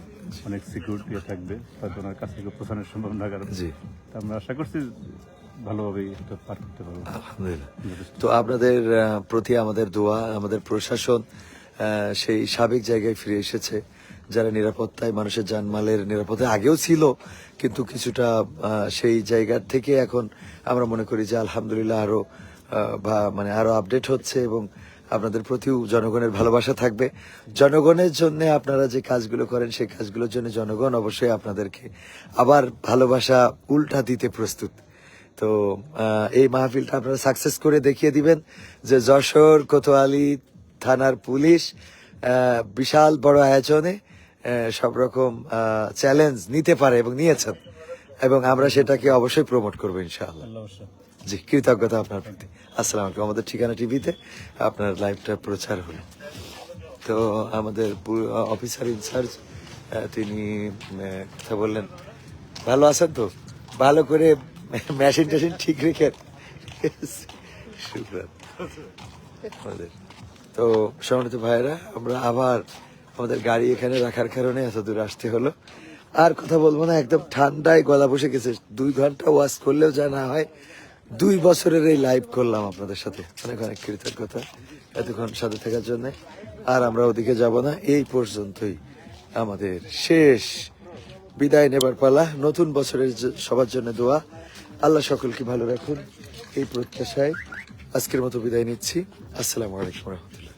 অনেক সিকিউরিটি থাকবে, হয়তো ওনার কাছ থেকে পৌঁছানোর সম্ভাবনা কারণে। জি, আমরা আশা করছি ভালোভাবেই এটা পার করতে পারবো। আলহামদুলিল্লাহ। তো আপনাদের প্রতি আমাদের দোয়া, আমাদের প্রশাসন সেই সাবেক জায়গায় ফিরে এসেছে, যারা নিরাপত্তায়, মানুষের জানমালের নিরাপত্তায় আগেও ছিল, কিন্তু কিছুটা সেই জায়গার থেকে এখন আমরা মনে করি যে আলহামদুলিল্লাহ আরো মানে আরো আপডেট হচ্ছে, এবং আপনাদের প্রতিও জনগণের ভালোবাসা থাকবে। জনগণের জন্য আপনারা যে কাজগুলো করেন সেই কাজগুলোর জন্য জনগণ অবশ্যই আপনাদেরকে আবার ভালোবাসা উল্টা দিতে প্রস্তুত। তো এই মাহফিলটা আপনারা সাকসেস করে দেখিয়ে দিবেন যে যশোর কোতোয়ালি থানার পুলিশ বিশাল বড় আয়োজনে সব রকম চ্যালেঞ্জ নিতে পারে এবং নিয়েছেন, এবং আমরা সেটাকে অবশ্যই প্রমোট করবো ইনশাআল্লাহ। জি, কৃতজ্ঞতা আপনার প্রতি। আসসালামু আলাইকুম। আমাদের ঠিকানা টিভিতে আপনার লাইভটা প্রচার হলো। তো আমাদের অফিসার ইনচার্জ তিনি কথা বললেন ভালো আছেন তো? ভালো করে মেশিন টেশিন ঠিক রেখে শুক্রান আমাদের। তো সম্মানিত ভাইয়েরা, আমরা আবার আমাদের গাড়ি এখানে রাখার কারণে এত দূর আসতে হলো। আর কথা বলবো না, একদম ঠান্ডায় গলা বসে গেছে। 2 ঘন্টা ওয়াজ করলেও যা না হয়, 2 বছরের এই লাইভ করলাম আপনাদের সাথে। অনেক অনেক কৃতজ্ঞতা এতক্ষণ সাথে থাকার জন্য। আর আমরা ওদিকে যাব না, এই পর্যন্তই আমাদের শেষ। বিদায় নেবার পালা। নতুন বছরের সবার জন্য দোয়া, আল্লাহ সকলকে ভালো রাখুন এই প্রত্যাশায় আজকের মতো বিদায় নিচ্ছি। আসসালামু আলাইকুম রহমতুল্লাহ।